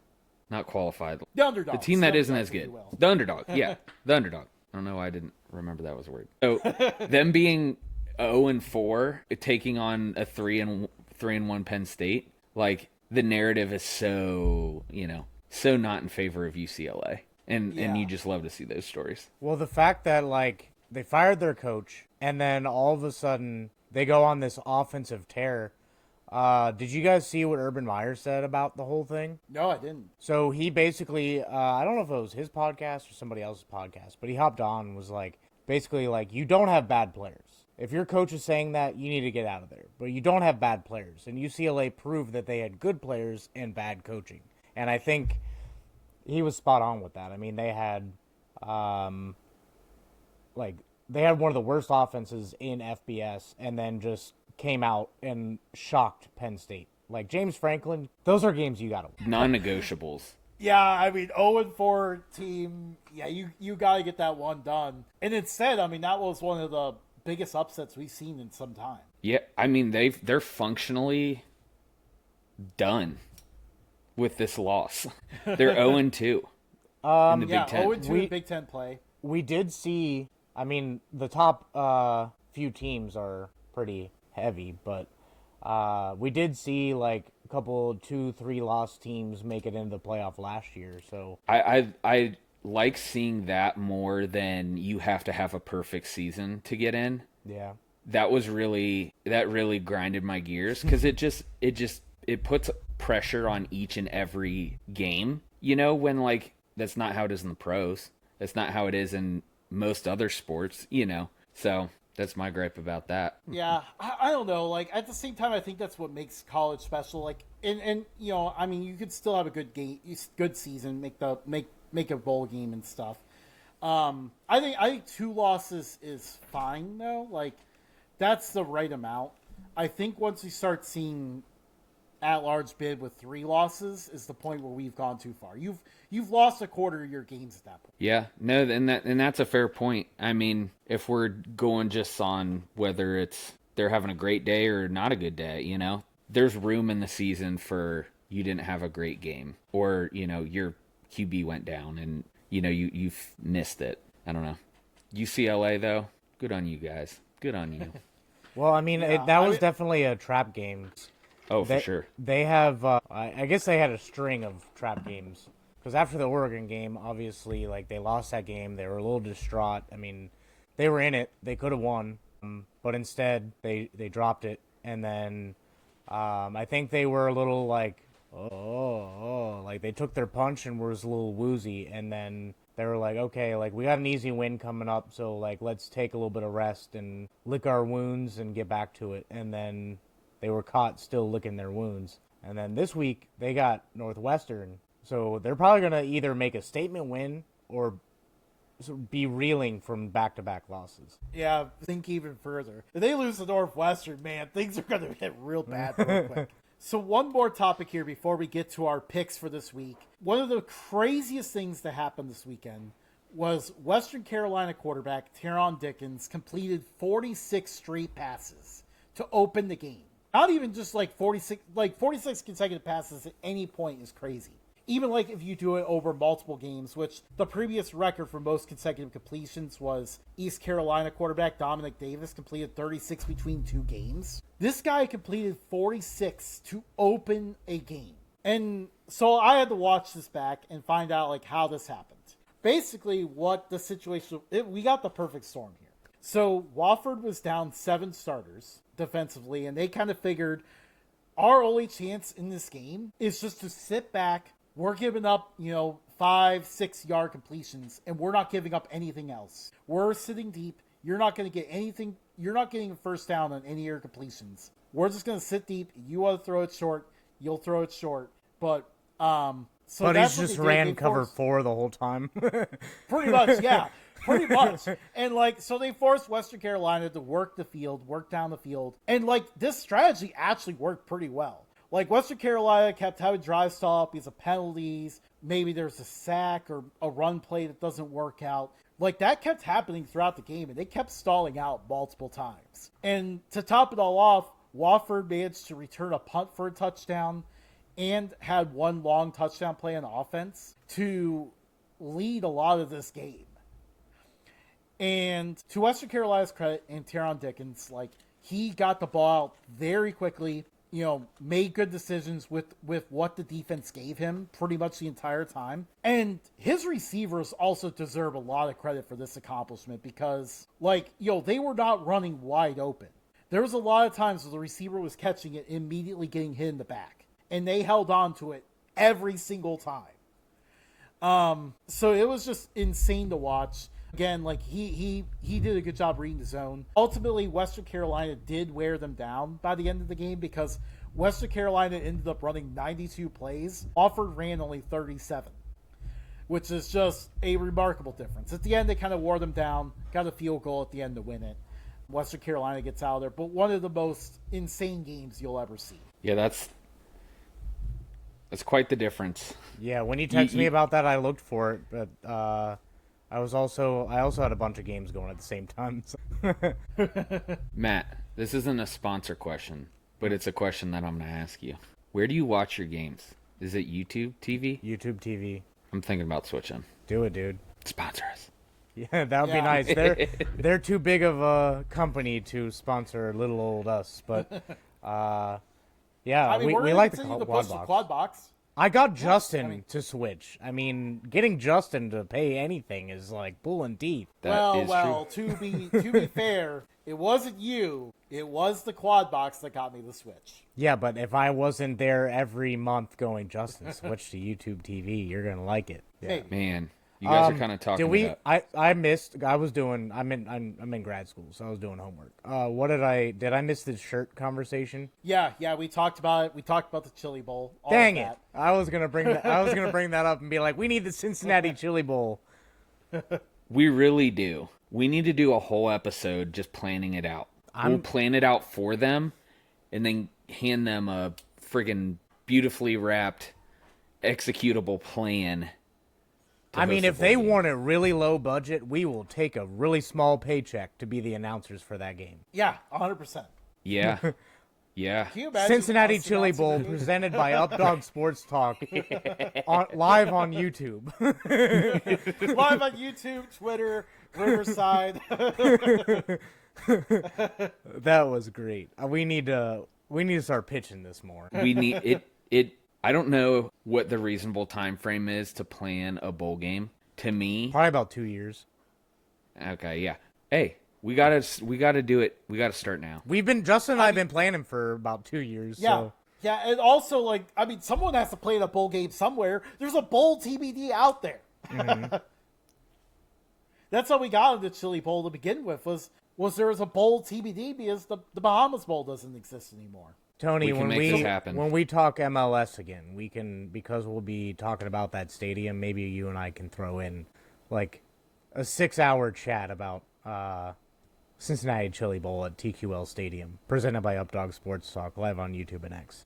not qualified. The underdog. The team that isn't as good. The underdog. Yeah, the underdog. I don't know why I didn't remember that was a word. So them being 0-4, taking on a 3-1 Penn State, like the narrative is so not in favor of UCLA. And you just love to see those stories. Well, the fact that like they fired their coach and then all of a sudden they go on this offensive tear. Did you guys see what Urban Meyer said about the whole thing? No, I didn't. So he basically, I don't know if it was his podcast or somebody else's podcast, but he hopped on and was like, basically like, you don't have bad players. If your coach is saying that, you need to get out of there. But you don't have bad players. And UCLA proved that they had good players and bad coaching. And I think he was spot on with that. I mean, they had, they had one of the worst offenses in FBS and then just came out and shocked Penn State. Like James Franklin, those are games you got to win. Yeah, Non-negotiables. I mean, 0-4 team, yeah, you got to get that one done. And instead, I mean, that was one of the biggest upsets we've seen in some time. Yeah, I mean, they're functionally done with this loss. They're 0-2 in the Big Ten. 0-2 in Big Ten play. We did see, I mean, the top few teams are pretty heavy, but we did see like a couple 2-3 loss teams make it into the playoff last year. So I like seeing that more than you have to have a perfect season to get in. Yeah, that really grinded my gears because it puts pressure on each and every game. When like that's not how it is in the pros. That's not how it is in most other sports. So. That's my gripe about that. Yeah, I don't know. Like at the same time, I think that's what makes college special. Like, and I mean, you could still have a good good season, make a bowl game and stuff. I think 2 losses is fine though. Like, that's the right amount. I think once we start seeing at-large bid with 3 losses is the point where we've gone too far. You've lost a quarter of your games at that point. Yeah, no, and that's a fair point. I mean, if we're going just on whether it's they're having a great day or not a good day, there's room in the season for you didn't have a great game or your QB went down and you've missed it. I don't know. UCLA though, good on you guys. Good on you. Well, I mean, that was definitely a trap game. Oh, for sure. They have, I guess they had a string of trap games. Because after the Oregon game, obviously, like, they lost that game. They were a little distraught. I mean, they were in it. They could have won. But instead, they dropped it. And then I think they were a little like, like they took their punch and was a little woozy. And then they were like, okay, like, we got an easy win coming up. So, like, let's take a little bit of rest and lick our wounds and get back to it. And then they were caught still licking their wounds. And then this week, they got Northwestern. So they're probably going to either make a statement win or be reeling from back-to-back losses. Yeah, think even further. If they lose to Northwestern, man, things are going to get real bad real quick. So one more topic here before we get to our picks for this week. One of the craziest things that happened this weekend was Western Carolina quarterback Taron Dickens completed 46 straight passes to open the game. Not even just like 46 consecutive passes at any point is crazy. Even like if you do it over multiple games, which the previous record for most consecutive completions was East Carolina quarterback Dominic Davis completed 36 between 2 games. This guy completed 46 to open a game. And so I had to watch this back and find out like how this happened. Basically what the situation, we got the perfect storm here. So Wofford was down 7 starters defensively, and they kind of figured our only chance in this game is just to sit back. We're giving up, 5-6 yard completions, and we're not giving up anything else. We're sitting deep. You're not going to get anything. You're not getting a first down on any of your completions. We're just going to sit deep. You want to throw it short, you'll throw it short. But he's just ran cover 4 the whole time. Pretty much, yeah. Pretty much. And, so they forced Western Carolina to work down the field. And, this strategy actually worked pretty well. Western Carolina kept having drives stop because of penalties, maybe there's a sack or a run play that doesn't work out. Like, that kept happening throughout the game, and they kept stalling out multiple times. And to top it all off, Wofford managed to return a punt for a touchdown and had one long touchdown play on offense to lead a lot of this game. And to Western Carolina's credit, and Taron Dickens, like, he got the ball out very quickly, you know, made good decisions with what the defense gave him pretty much the entire time. And his receivers also deserve a lot of credit for this accomplishment because, like, you know, they were not running wide open. There was a lot of times where the receiver was catching it, immediately getting hit in the back. And they held on to it every single time. So it was just insane to watch. Again, like, he did a good job reading the zone. Ultimately, Western Carolina did wear them down by the end of the game because Western Carolina ended up running 92 plays. Wofford ran only 37, which is just a remarkable difference. At the end, they kind of wore them down, got a field goal at the end to win it. Western Carolina gets out of there, but one of the most insane games you'll ever see. Yeah, that's quite the difference. Yeah, when you texted me about that, I looked for it, but I also had a bunch of games going at the same time. So. Matt, this isn't a sponsor question, but it's a question that I'm going to ask you. Where do you watch your games? Is it YouTube TV? YouTube TV. I'm thinking about switching. Do it, dude. Sponsor us. Yeah, that would be nice. They're too big of a company to sponsor little old us, but yeah, I mean, we like the quad box. I got Justin to switch. I mean, getting Justin to pay anything is like pulling teeth. Well, to be fair, it wasn't you. It was the quad box that got me the Switch. Yeah, but if I wasn't there every month going, Justin, switch to YouTube TV, you're gonna like it. Yeah. Hey. Man, you guys are kind of talking. Did we? About... I missed. I'm in grad school, so I was doing homework. Did I miss the shirt conversation? Yeah, we talked about it. We talked about the Chili Bowl. Dang it! I was gonna bring that. I was gonna bring that up and be like, we need the Cincinnati Chili Bowl. We really do. We need to do a whole episode just planning it out. We'll plan it out for them, and then hand them a friggin' beautifully wrapped, executable plan. I mean, if they want a really low budget, we will take a really small paycheck to be the announcers for that game. Yeah, 100%. Yeah. Yeah. Can you imagine Cincinnati Chili Bowl presented by Updog Sports Talk live on YouTube. Live on YouTube, Twitter, Riverside. That was great. We need to start pitching this more. We need it. I don't know what the reasonable time frame is to plan a bowl game. To me, probably about 2 years. Okay, yeah. Hey, we gotta do it. We gotta start now. Justin and I have been planning for about 2 years. Yeah. So. Yeah, and also, like, I mean, someone has to play in a bowl game somewhere. There's a bowl TBD out there. Mm-hmm. That's how we got into the Chili Bowl to begin with, was there was a bowl TBD because the Bahamas Bowl doesn't exist anymore. Tony, when we talk MLS again, we can, because we'll be talking about that stadium, maybe you and I can throw in like a 6-hour chat about Cincinnati Chili Bowl at TQL Stadium, presented by Updog Sports Talk, live on YouTube and X.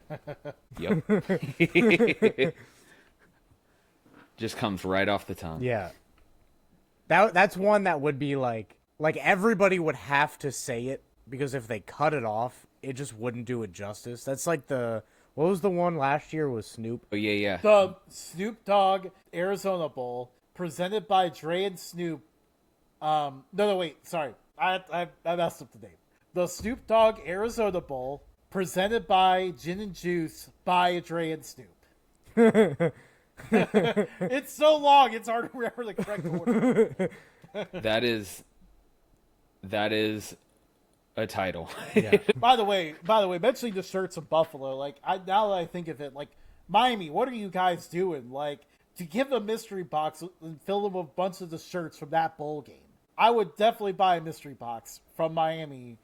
Yep. Just comes right off the tongue. Yeah. That's one that would be like everybody would have to say it, because if they cut it off, it just wouldn't do it justice. That's like what was the one last year with Snoop? Oh, yeah. The Snoop Dogg Arizona Bowl, presented by Dre and Snoop. No, wait, sorry. I messed up the name. The Snoop Dogg Arizona Bowl, presented by Gin and Juice by Dre and Snoop. It's so long, it's hard to remember the correct order. That is a title. Yeah. By the way, mentioning the shirts of Buffalo, like, now that I think of it, like, Miami, what are you guys doing? Like, to give a mystery box and fill them with a bunch of the shirts from that bowl game. I would definitely buy a mystery box from Miami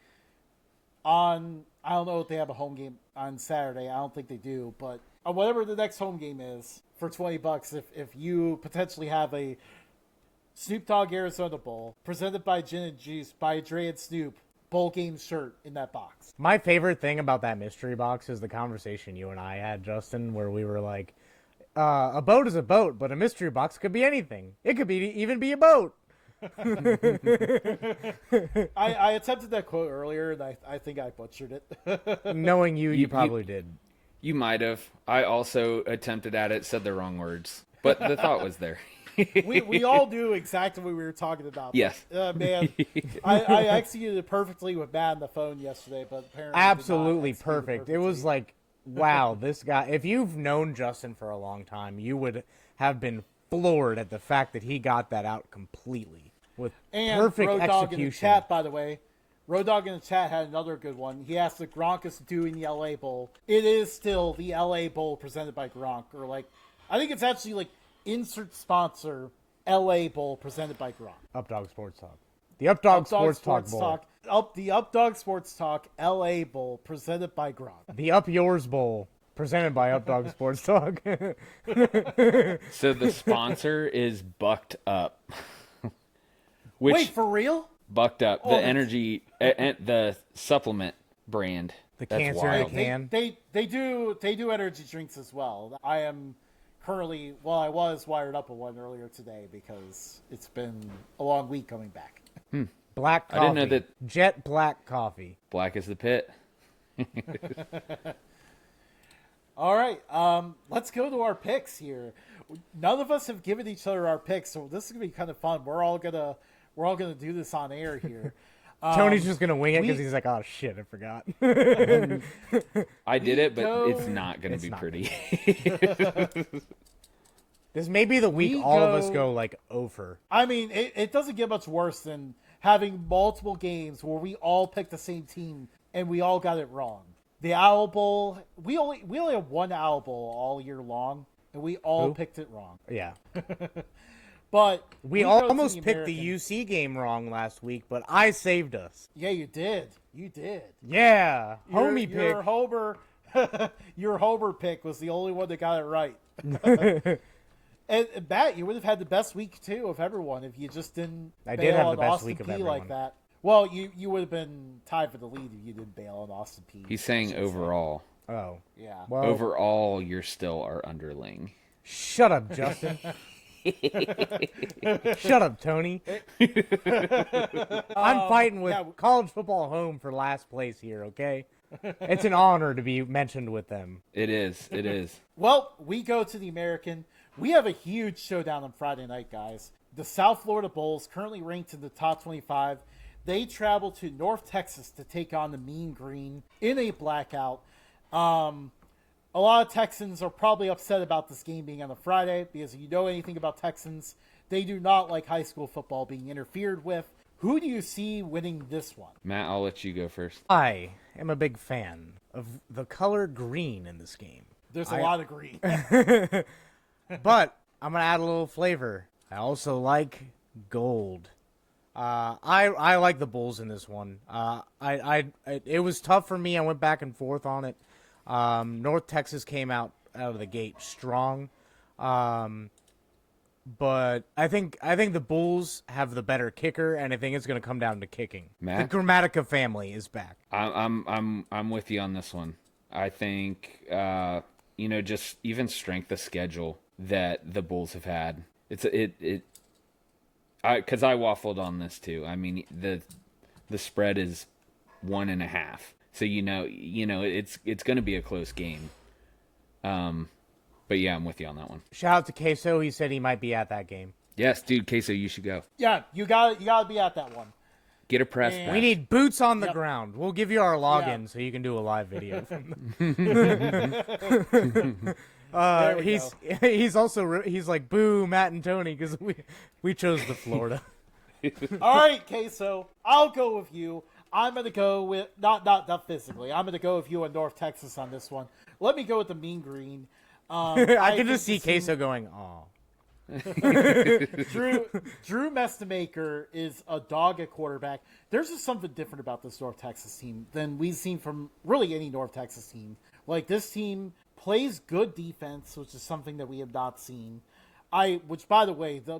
on, I don't know if they have a home game on Saturday. I don't think they do, but on whatever the next home game is for $20, if you potentially have a Snoop Dogg Arizona Bowl presented by Gin and Juice by Dre and Snoop bowl game shirt in that box. My favorite thing about that mystery box is the conversation you and I had, Justin, where we were like, a boat is a boat, but a mystery box could be anything. It could even be a boat. I attempted that quote earlier, and I think I butchered it. Knowing you probably did. You might have. I also attempted at it, said the wrong words, but the thought was there. we all knew exactly what we were talking about. Yes. Man, I executed it perfectly with Matt on the phone yesterday, but apparently Absolutely perfect. It was like, wow, this guy. If you've known Justin for a long time, you would have been floored at the fact that he got that out completely with perfect Road Dog execution. in the chat, by the way. Road Dog in the chat had another good one. He asked if Gronk is doing the LA Bowl. It is still the LA Bowl presented by Gronk, or like, I think it's actually like insert sponsor LA Bowl presented by Gronk. Updog Sports Talk. The Updog Sports Talk Bowl. The Updog Sports Talk LA Bowl presented by Gronk. The Up Yours Bowl presented by Updog Sports Talk. So the sponsor is Bucked Up. Wait, for real? Bucked Up, the energy, the supplement brand. The That's cancer wild. can. They do energy drinks as well. I am currently, well, I was wired up with one earlier today because it's been a long week coming back. Black coffee. I didn't know that. Jet black coffee. Black as the pit. All right, let's go to our picks here. None of us have given each other our picks, so this is gonna be kind of fun. We're all gonna do this on air here. Tony's just gonna wing it because he's like, "Oh shit, I forgot." I did it, but it's not gonna be pretty. This may be the week all of us go like over. I mean, it doesn't get much worse than having multiple games where we all picked the same team and we all got it wrong. The Owl Bowl, we only have one Owl Bowl all year long, and we all picked it wrong. Yeah. But we almost picked the UC game wrong last week, but I saved us. Yeah, you did. You did. Yeah, homie pick. Your Homer pick was the only one that got it right. And Matt, you would have had the best week too of everyone if you just didn't. I did have the best Austin week of P everyone like that. Well, you would have been tied for the lead if you didn't bail on Austin P. He's saying overall. Oh, yeah. Well, Overall, you're still our underling. Shut up, Justin. Shut up, Tony. I'm fighting with college football home for last place here, okay? It's an honor to be mentioned with them. It is. It is. Well, we go to the American. We have a huge showdown on Friday night, guys. The South Florida Bulls, currently ranked in the top 25. They travel to North Texas to take on the Mean Green in a blackout. A lot of Texans are probably upset about this game being on a Friday because if you know anything about Texans, they do not like high school football being interfered with. Who do you see winning this one? Matt, I'll let you go first. I am a big fan of the color green in this game. There's a lot of green. But I'm going to add a little flavor. I also like gold. I like the Bulls in this one. It was tough for me. I went back and forth on it. North Texas came out of the gate strong. But I think the Bulls have the better kicker, and I think it's going to come down to kicking. Matt? The Grammatica family is back. I'm with you on this one. I think just even strength of schedule that the Bulls have had. Because I waffled on this too. I mean the spread is 1.5, so it's going to be a close game. But yeah, I'm with you on that one. Shout out to Queso. He said he might be at that game. Yes, dude, Queso, you should go. Yeah, you got to be at that one. Get a press pass. We need boots on the ground. We'll give you our login so you can do a live video from them. He's also like, boo, Matt and Tony, because we chose the Florida. All right, Queso, I'll go with you. I'm going to go with, not physically, I'm going to go with you in North Texas on this one. Let me go with the Mean Green. I can just see Queso going, aw. Drew Mestamaker is a dog at quarterback. There's just something different about this North Texas team than we've seen from really any North Texas team. Like, this team plays good defense, which is something that we have not seen. Which, by the way, the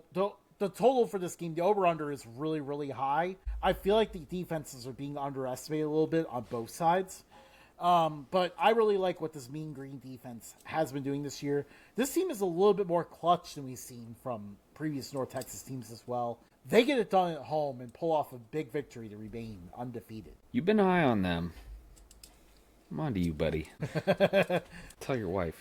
total for this game, the over-under is really, really high. I feel like the defenses are being underestimated a little bit on both sides. But I really like what this Mean Green defense has been doing this year. This team is a little bit more clutch than we've seen from previous North Texas teams as well. They get it done at home and pull off a big victory to remain undefeated. You've been high on them. I'm on to you, buddy. Tell your wife.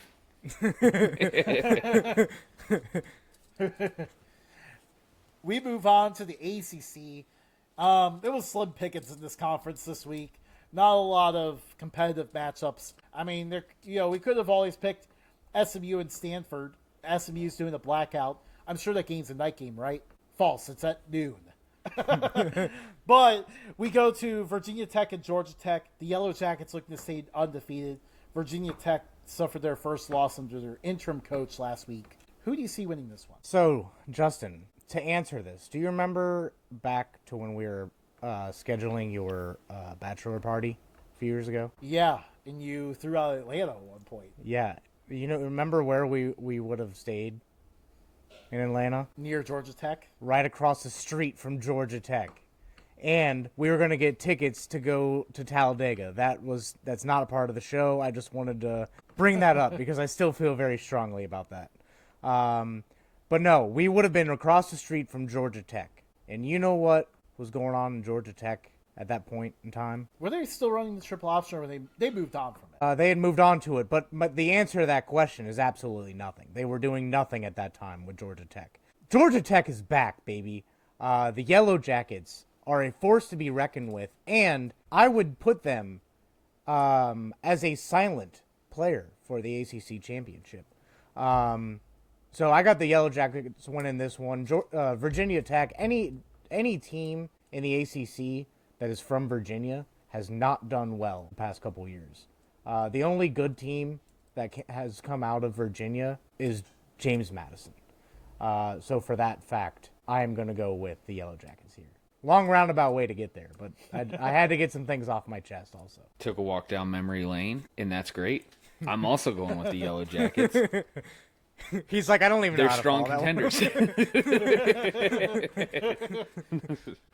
We move on to the ACC. It was slim pickings in this conference this week. Not a lot of competitive matchups. I mean, we could have always picked SMU and Stanford. SMU's doing a blackout. I'm sure that game's a night game, right? False. It's at noon. But we go to Virginia Tech and Georgia Tech. The Yellow Jackets looking to stay undefeated. Virginia Tech suffered their first loss under their interim coach last week. Who do you see winning this one? So, Justin, to answer this, do you remember back to when we were scheduling your bachelor party a few years ago? Yeah, and you threw out Atlanta at one point. Yeah. Remember where we would have stayed in Atlanta? Near Georgia Tech? Right across the street from Georgia Tech. And we were going to get tickets to go to Talladega. That's not a part of the show. I just wanted to bring that up because I still feel very strongly about that. But no, we would have been across the street from Georgia Tech. And you know what was going on in Georgia Tech at that point in time? Were they still running the triple option, or they moved on from it? They had moved on to it, but the answer to that question is absolutely nothing. They were doing nothing at that time with Georgia Tech. Georgia Tech is back, baby. The Yellow Jackets are a force to be reckoned with, and I would put them as a silent player for the ACC championship. So I got the Yellow Jackets winning this one. Virginia Tech, any team in the ACC that is from Virginia has not done well the past couple years. The only good team that has come out of Virginia is James Madison. So for that fact, I am going to go with the Yellow Jackets here. Long roundabout way to get there, but I had to get some things off my chest also. Took a walk down memory lane, and that's great. I'm also going with the Yellow Jackets. He's like, I don't even know They're how to strong follow contenders.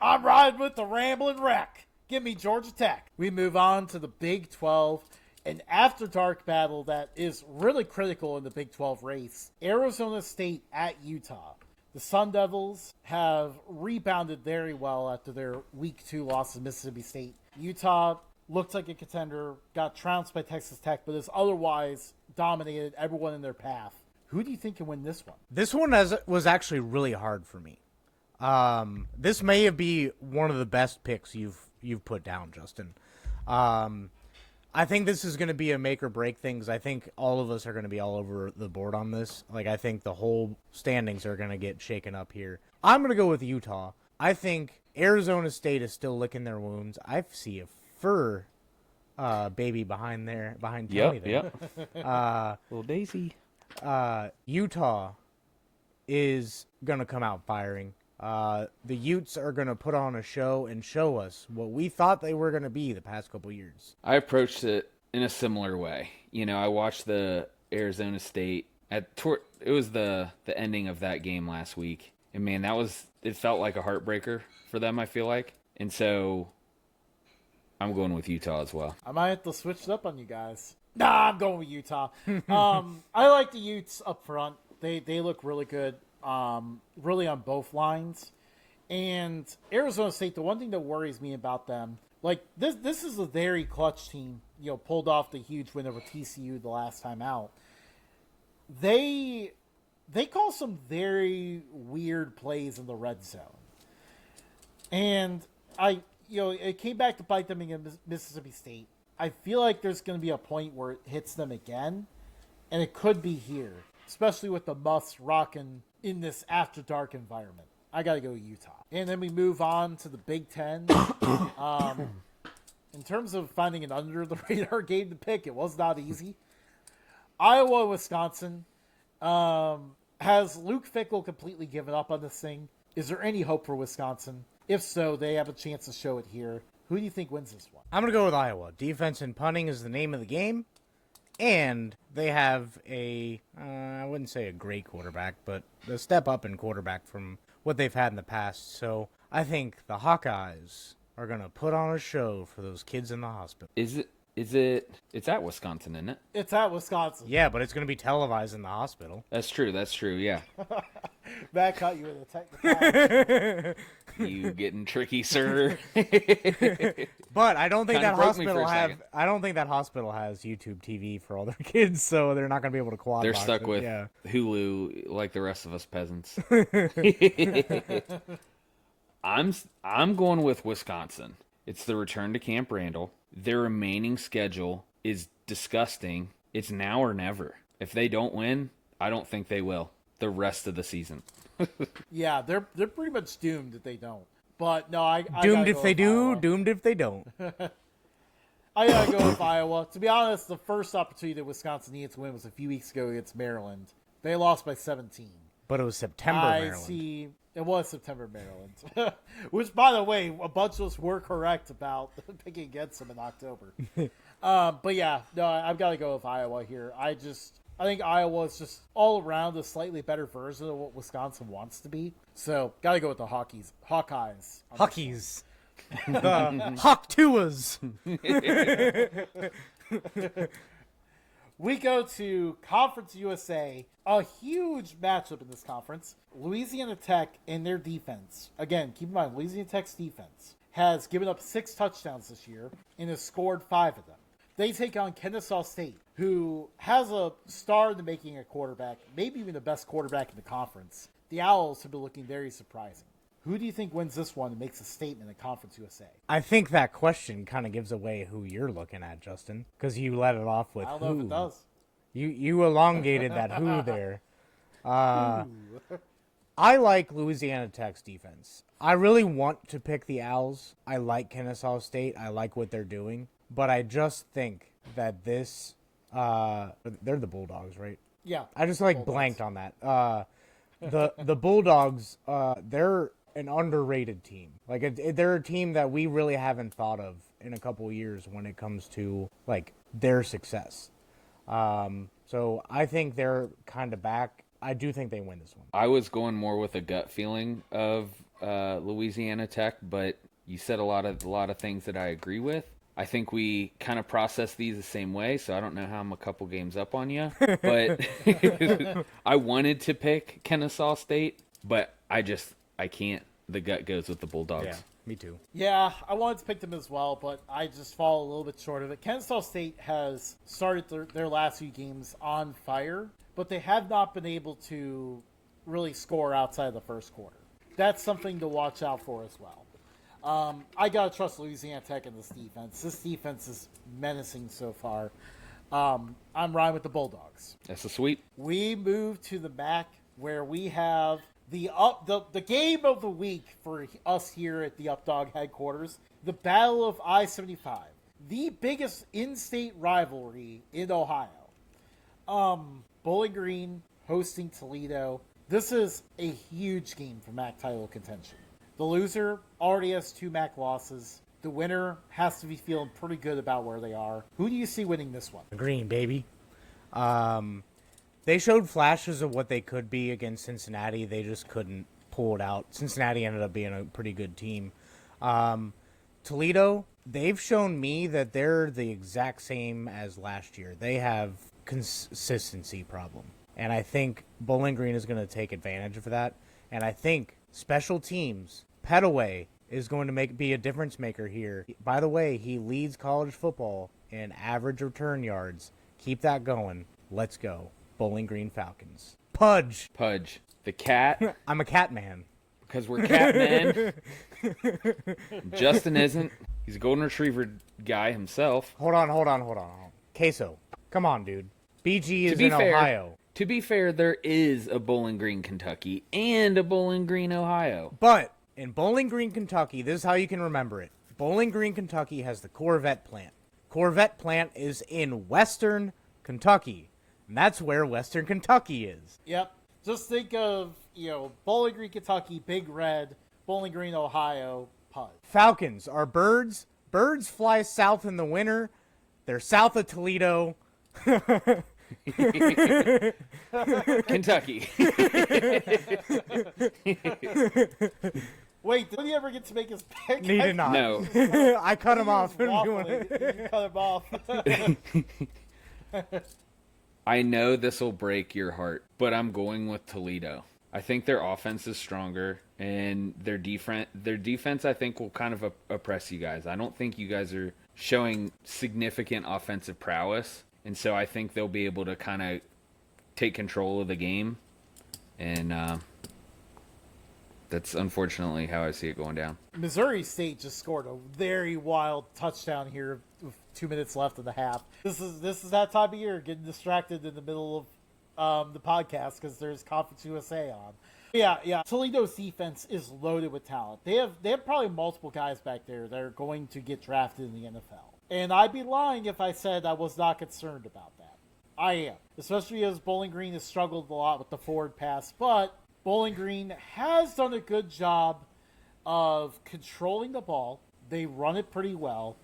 I'm riding with the Rambling Wreck. Give me Georgia Tech. We move on to the Big 12, an after-dark battle that is really critical in the Big 12 race. Arizona State at Utah. The Sun Devils have rebounded very well after their Week 2 loss to Mississippi State. Utah looked like a contender, got trounced by Texas Tech, but has otherwise dominated everyone in their path. Who do you think can win this one? This one was actually really hard for me. This may be one of the best picks you've put down, Justin. I think this is going to be a make or break thing because I think all of us are going to be all over the board on this. Like, I think the whole standings are going to get shaken up here. I'm going to go with Utah. I think Arizona State is still licking their wounds. I see a fur baby behind Tony there. Yep. Little Daisy. Utah is going to come out firing. The Utes are going to put on a show and show us what we thought they were going to be the past couple years. I approached it in a similar way. I watched the Arizona State it was the ending of that game last week. And man, it felt like a heartbreaker for them, I feel like. And so I'm going with Utah as well. I might have to switch it up on you guys. Nah, I'm going with Utah. I like the Utes up front. They look really good. Really on both lines. And Arizona State, the one thing that worries me about them, like this is a very clutch team, pulled off the huge win over TCU the last time out. They call some very weird plays in the red zone. And it came back to bite them against Mississippi State. I feel like there's going to be a point where it hits them again, and it could be here, especially with the Muffs rocking in this after dark environment. I got to go Utah. And then we move on to the Big Ten. In terms of finding an under the radar game to pick, it was not easy. Iowa, Wisconsin. Has Luke Fickell completely given up on this thing? Is there any hope for Wisconsin? If so, they have a chance to show it here. Who do you think wins this one? I'm going to go with Iowa. Defense and punting is the name of the game. And they have I wouldn't say a great quarterback, but a step up in quarterback from what they've had in the past. So I think the Hawkeyes are going to put on a show for those kids in the hospital. Is It's at Wisconsin, isn't it? It's at Wisconsin. Yeah, but it's going to be televised in the hospital. That's true, yeah. Matt caught you in a technical. You getting tricky, sir. But I don't think Kinda that broke me for hospital a second. I don't think that hospital has YouTube TV for all their kids, so they're not going to be able to quad They're box stuck it. with Yeah. Hulu like the rest of us peasants. I'm going with Wisconsin. It's the return to Camp Randall. Their remaining schedule is disgusting. It's now or never. If they don't win, I don't think they will the rest of the season. Yeah, they're pretty much doomed if they don't. But no, I Doomed gotta if go they with do, Iowa. doomed if they don't. I gotta go with Iowa. To be honest, the first opportunity that Wisconsin needed to win was a few weeks ago against Maryland. They lost by 17. But it was September, I Maryland. see. It was September, Maryland. Which, by the way, a bunch of us were correct about picking against them in October. But yeah, no, I've got to go with Iowa here. I think Iowa is just all around a slightly better version of what Wisconsin wants to be. So, got to go with the Hawkeyes. Huckies. The Hawk Tuas. We go to Conference USA, a huge matchup in this conference. Louisiana Tech and their defense. Again, keep in mind, Louisiana Tech's defense has given up 6 touchdowns this year and has scored 5 of them. They take on Kennesaw State, who has a star in the making at quarterback, maybe even the best quarterback in the conference. The Owls have been looking very surprising. Who do you think wins this one and makes a statement in Conference USA? I think that question kind of gives away who you're looking at, Justin, because you let it off with I don't who. know if it does. You elongated that who there. I like Louisiana Tech's defense. I really want to pick the Owls. I like Kennesaw State. I like what they're doing. But I just think that they're the Bulldogs, right? Yeah. I just blanked on that. The Bulldogs, they're an underrated team. They're a team that we really haven't thought of in a couple of years when it comes to their success. So I think they're kind of back. I do think they win this one. I was going more with a gut feeling of Louisiana Tech, but you said a lot of things that I agree with. I think we kind of process these the same way, so I don't know how I'm a couple games up on you. But I wanted to pick Kennesaw State, but I can't. The gut goes with the Bulldogs. Yeah, me too. Yeah, I wanted to pick them as well, but I just fall a little bit short of it. Kennesaw State has started their last few games on fire, but they have not been able to really score outside of the first quarter. That's something to watch out for as well. I gotta trust Louisiana Tech in this defense. This defense is menacing so far. I'm riding with the Bulldogs. That's a sweep. We move to the MAC, where we have the game of the week for us here at the Updog headquarters, the Battle of I-75, the biggest in-state rivalry in Ohio. Bowling Green hosting Toledo. This is a huge game for MAC title contention. The loser already has 2 MAC losses. The winner has to be feeling pretty good about where they are. Who do you see winning this one? Green, baby. They showed flashes of what they could be against Cincinnati. They just couldn't pull it out. Cincinnati ended up being a pretty good team. Toledo, they've shown me that they're the exact same as last year. They have consistency problem. And I think Bowling Green is going to take advantage of that. And I think special teams, Petaway, is going to be a difference maker here. By the way, he leads college football in average return yards. Keep that going. Let's go. Bowling Green Falcons. Pudge. The cat, I'm a cat man. because we're cat men. Justin isn't. He's a golden retriever guy himself. Hold on. Queso. Come on, dude. BG is in Ohio. To be fair, there is a Bowling Green, Kentucky, and a Bowling Green, Ohio. But in Bowling Green, Kentucky, this is how you can remember it. Bowling Green, Kentucky has the Corvette plant. Corvette plant is in Western Kentucky. And that's where Western Kentucky is. Yep. Just think of, Bowling Green, Kentucky, Big Red, Bowling Green, Ohio, Pud. Falcons are birds. Birds fly south in the winter. They're south of Toledo. Kentucky. Wait, did he ever get to make his pick? He did not. No. I cut him off. You cut him off. I know this will break your heart, but I'm going with Toledo. I think their offense is stronger, and their defense I think will kind of oppress you guys. I don't think you guys are showing significant offensive prowess, and so I think they'll be able to kind of take control of the game, and that's unfortunately how I see it going down. Missouri State just scored a very wild touchdown here with 2 minutes left in the half. This is that time of year, getting distracted in the middle of the podcast because there's Conference USA on. Yeah. Toledo's defense is loaded with talent. They have probably multiple guys back there that are going to get drafted in the NFL. And I'd be lying if I said I was not concerned about that. I am, especially as Bowling Green has struggled a lot with the forward pass, but Bowling Green has done a good job of controlling the ball. They run it pretty well.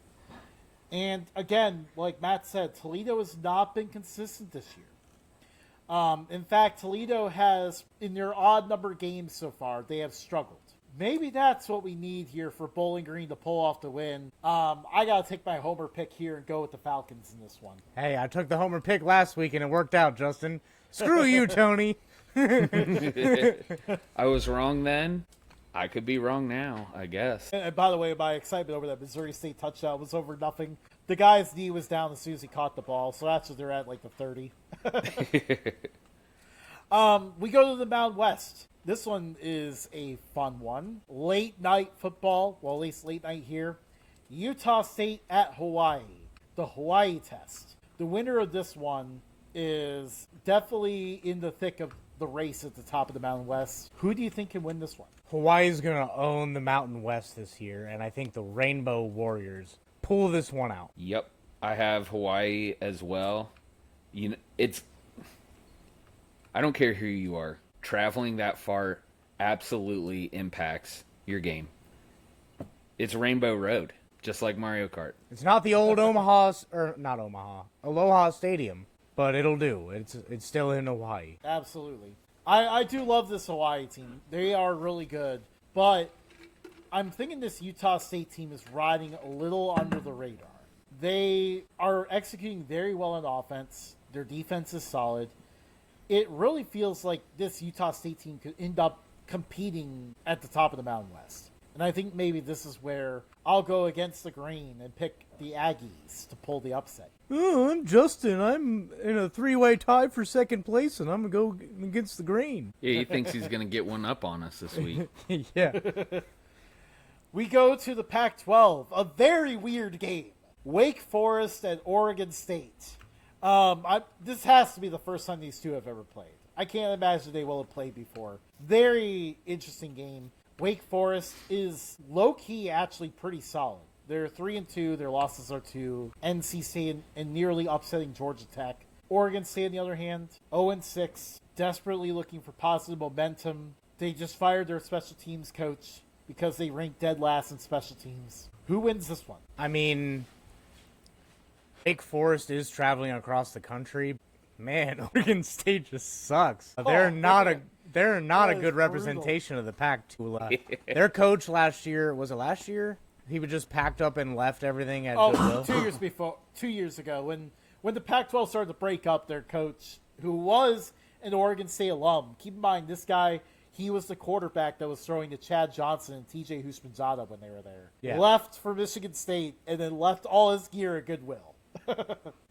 And again, like Matt said, Toledo has not been consistent this year. In fact, Toledo has, in their odd number games so far, they have struggled. Maybe that's what we need here for Bowling Green to pull off the win. I got to take my homer pick here and go with the Falcons in this one. Hey, I took the homer pick last week and it worked out, Justin. Screw you, Tony. I was wrong then. I could be wrong now, I guess. And by the way, my excitement over that Missouri State touchdown was over nothing. The guy's knee was down as soon as he caught the ball, so that's what they're at, like the 30. We go to the Mountain West. This one is a fun one. Late night football, well, at least late night here. Utah State at Hawaii. The Hawaii test. The winner of this one is definitely in the thick of the race at the top of the Mountain West. Who do you think can win this one? Hawaii's going to own the Mountain West this year, and I think the Rainbow Warriors pull this one out. Yep. I have Hawaii as well. You know, I don't care who you are. Traveling that far absolutely impacts your game. It's Rainbow Road, just like Mario Kart. It's not the old Aloha Stadium, but it'll do. It's still in Hawaii. Absolutely. I do love this Hawaii team. They are really good, but I'm thinking this Utah State team is riding a little under the radar. They are executing very well on offense. Their defense is solid. It really feels like this Utah State team could end up competing at the top of the Mountain West. And I think maybe this is where I'll go against the grain and pick the Aggies to pull the upset. Oh, I'm Justin. I'm in a three-way tie for second place, and I'm going to go against the grain. Yeah, he thinks he's going to get one up on us this week. Yeah. We go to the Pac-12, a very weird game. Wake Forest and Oregon State. This has to be the first time these two have ever played. I can't imagine they will have played before. Very interesting game. Wake Forest is low-key actually pretty solid. They're 3-2. Their losses are to NC State and nearly upsetting Georgia Tech. Oregon State, on the other hand, 0-6, desperately looking for positive momentum. They just fired their special teams coach because they ranked dead last in special teams. Who wins this one? I mean, Wake Forest is traveling across the country. Man, Oregon State just sucks. They're not a good representation of the Pac-12. Their coach last year, was it last year? He was just packed up and left everything at Goodwill. 2 years ago, when the Pac-12 started to break up, their coach, who was an Oregon State alum, keep in mind, this guy, he was the quarterback that was throwing to Chad Johnson and TJ Houshmandzadeh when they were there. Yeah. Left for Michigan State and then left all his gear at Goodwill.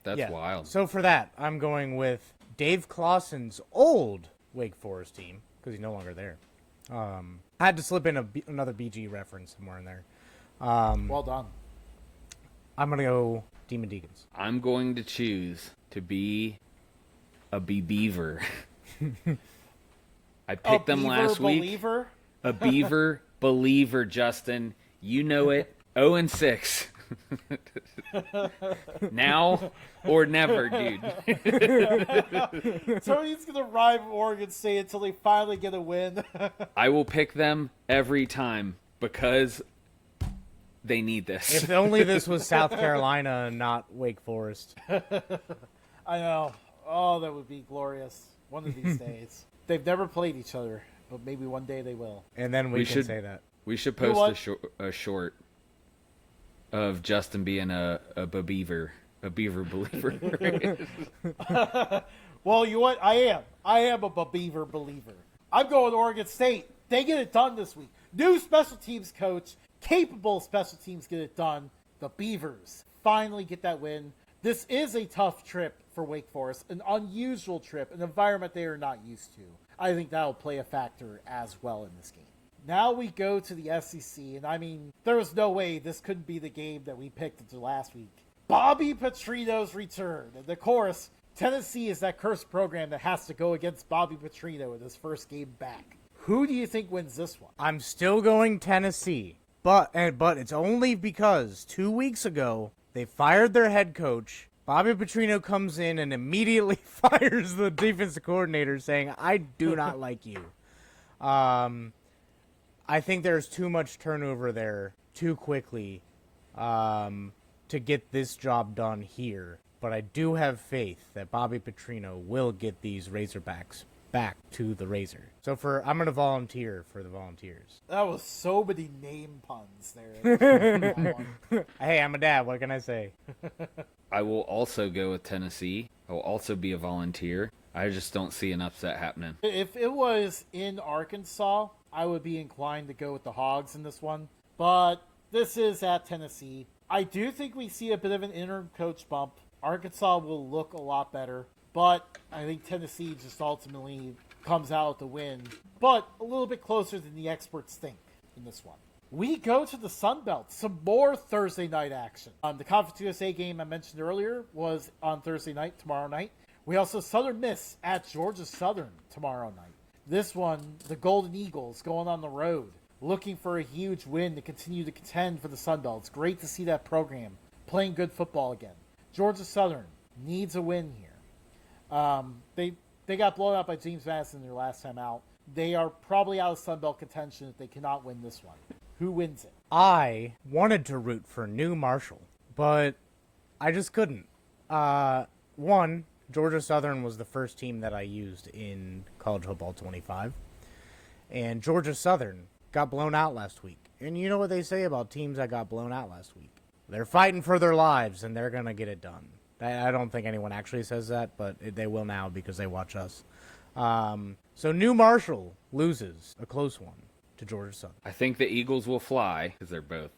That's wild. So for that, I'm going with Dave Clawson's old Wake Forest team, because he's no longer there. I had to slip in another BG reference somewhere in there. Well done. I'm going to go Demon Deacons. I'm going to choose to be a Beaver. I picked them last week. Believer? A Beaver believer, Justin. You know it. 0-6. Now or never, dude. Tony's going to ride Oregon State until they finally get a win. I will pick them every time because they need this. If only this was South Carolina and not Wake Forest. I know. Oh, that would be glorious. One of these days. They've never played each other, but maybe one day they will. And then we can say that. We should You know post what? a short of Justin being a beaver believer. Well, you know what? I am a Beaver believer. I'm going Oregon State. They get it done this week. New special teams coach, capable special teams get it done. The Beavers finally get that win. This is a tough trip for Wake Forest, an unusual trip, an environment they are not used to. I think that'll play a factor as well in this game. Now we go to the SEC, and I mean, there was no way this couldn't be the game that we picked into last week. Bobby Petrino's return. And of course, Tennessee is that cursed program that has to go against Bobby Petrino in his first game back. Who do you think wins this one? I'm still going Tennessee, but it's only because 2 weeks ago they fired their head coach. Bobby Petrino comes in and immediately fires the defensive coordinator, saying, "I do not like you." I think there's too much turnover there too quickly to get this job done here. But I do have faith that Bobby Petrino will get these Razorbacks back to the Razor. So I'm going to volunteer for the Volunteers. That was so many name puns there. Hey, I'm a dad. What can I say? I will also go with Tennessee. I will also be a volunteer. I just don't see an upset happening. If it was in Arkansas, I would be inclined to go with the Hogs in this one. But this is at Tennessee. I do think we see a bit of an interim coach bump. Arkansas will look a lot better. But I think Tennessee just ultimately comes out with the win. But a little bit closer than the experts think in this one. We go to the Sun Belt. Some more Thursday night action. The Conference USA game I mentioned earlier was on Thursday night, tomorrow night. We also Southern Miss at Georgia Southern tomorrow night. This one, the Golden Eagles going on the road, looking for a huge win to continue to contend for the Sun Belt. It's great to see that program playing good football again. Georgia Southern needs a win here. They got blown out by James Madison their last time out. They are probably out of Sun Belt contention if they cannot win this one. Who wins it? I wanted to root for New Marshall, but I just couldn't. One, Georgia Southern was the first team that I used in College Football 25. And Georgia Southern got blown out last week. And you know what they say about teams that got blown out last week? They're fighting for their lives, and they're going to get it done. I don't think anyone actually says that, but they will now because they watch us. So New Marshall loses a close one to Georgia Southern. I think the Eagles will fly because they're both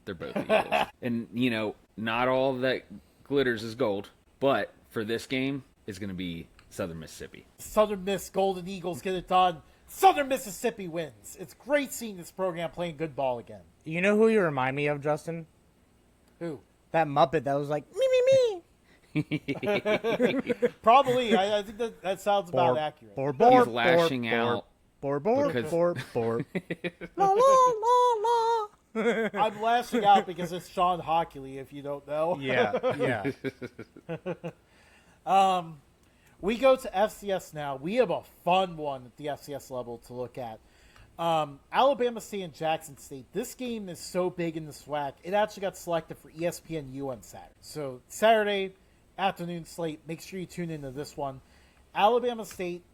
Eagles. And, you know, not all that glitters is gold, but for this game, it's going to be Southern Mississippi. Southern Miss Golden Eagles get it done. Southern Mississippi wins. It's great seeing this program playing good ball again. You know who you remind me of, Justin? Who? That Muppet that was like, me, me, me. Probably. I think that sounds about accurate. He's lashing out. Because... la, la, la, la. I'm lashing out because it's Sean Hockley, if you don't know. Yeah. We go to FCS now. We have a fun one at the FCS level to look at. Alabama State and Jackson State. This game is so big in the SWAC, it actually got selected for ESPNU on Saturday. So Saturday afternoon slate, make sure you tune into this one. Alabama State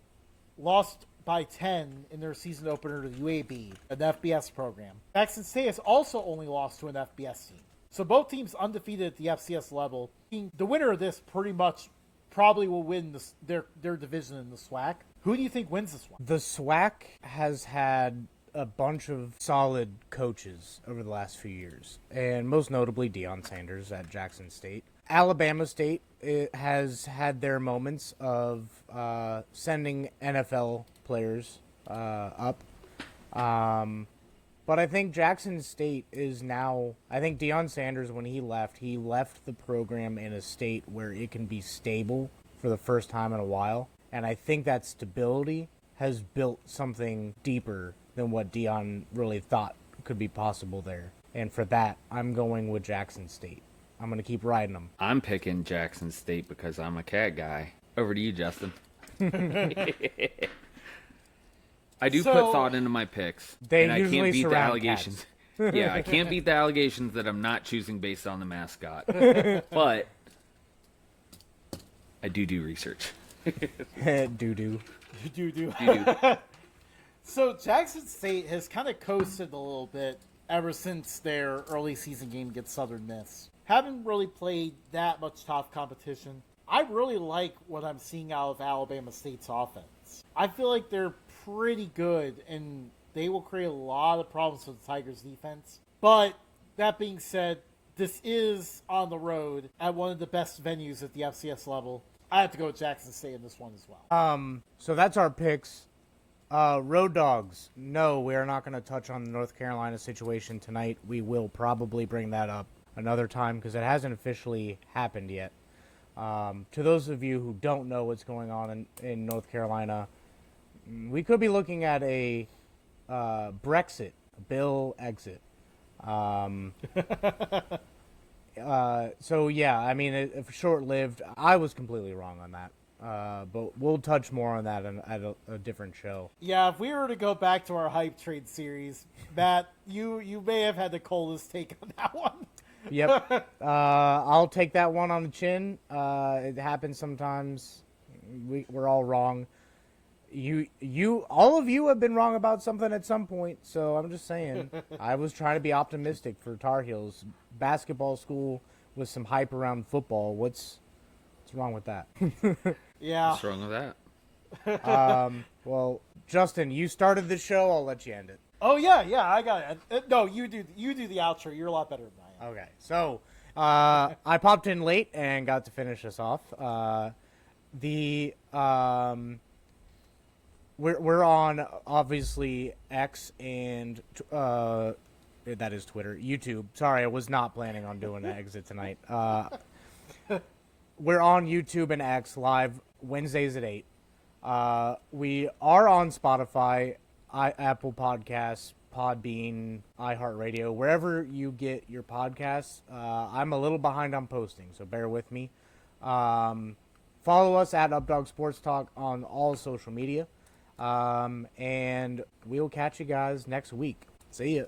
lost by 10 in their season opener to the UAB, an FBS program. Jackson State has also only lost to an FBS team. So both teams undefeated at the FCS level. The winner of this pretty much probably will win their division in the SWAC. Who do you think wins this one? The SWAC has had a bunch of solid coaches over the last few years, and most notably Deion Sanders at Jackson State. Alabama State has had their moments of sending NFL players up. But I think Jackson State is now... I think Deion Sanders, when he left the program in a state where it can be stable for the first time in a while. And I think that stability has built something deeper than what Deion really thought could be possible there. And for that, I'm going with Jackson State. I'm going to keep riding them. I'm picking Jackson State because I'm a cat guy. Over to you, Justin. I do put thought into my picks. They and I usually can't beat the surround allegations. cats. Yeah, I can't beat the allegations that I'm not choosing based on the mascot. But I do research. Doo-doo. Do. Do. So Jackson State has kind of coasted a little bit ever since their early season game against Southern Miss. Haven't really played that much tough competition. I really like what I'm seeing out of Alabama State's offense. I feel like they're pretty good, and they will create a lot of problems for the Tigers' defense. But that being said, this is on the road at one of the best venues at the FCS level. I have to go with Jackson State in this one as well. So that's our picks. Road Dogs. No, we are not going to touch on the North Carolina situation tonight. We will probably bring that up another time because it hasn't officially happened yet. To those of you who don't know what's going on in North Carolina, we could be looking at a Brexit, a bill exit. So yeah, I mean, if short-lived, I was completely wrong on that. But we'll touch more on that at a different show. Yeah, if we were to go back to our hype trade series, Matt, you may have had the coldest take on that one. Yep. I'll take that one on the chin. It happens sometimes. We're all wrong. All of you have been wrong about something at some point, so I'm just saying. I was trying to be optimistic for Tar Heels basketball school with some hype around football. What's wrong with that? Yeah. What's wrong with that? Well, Justin, you started the show. I'll let you end it. Oh yeah, I got it. No, you do the outro. You're a lot better than I am. Okay, so I popped in late and got to finish us off. We're on obviously X and that is Twitter, YouTube. Sorry, I was not planning on doing an exit tonight. We're on YouTube and X live Wednesdays at 8. We are on Spotify, Apple Podcasts, Podbean, iHeartRadio, wherever you get your podcasts. I'm a little behind on posting, so bear with me. Follow us at Updog Sports Talk on all social media. And we'll catch you guys next week. See ya.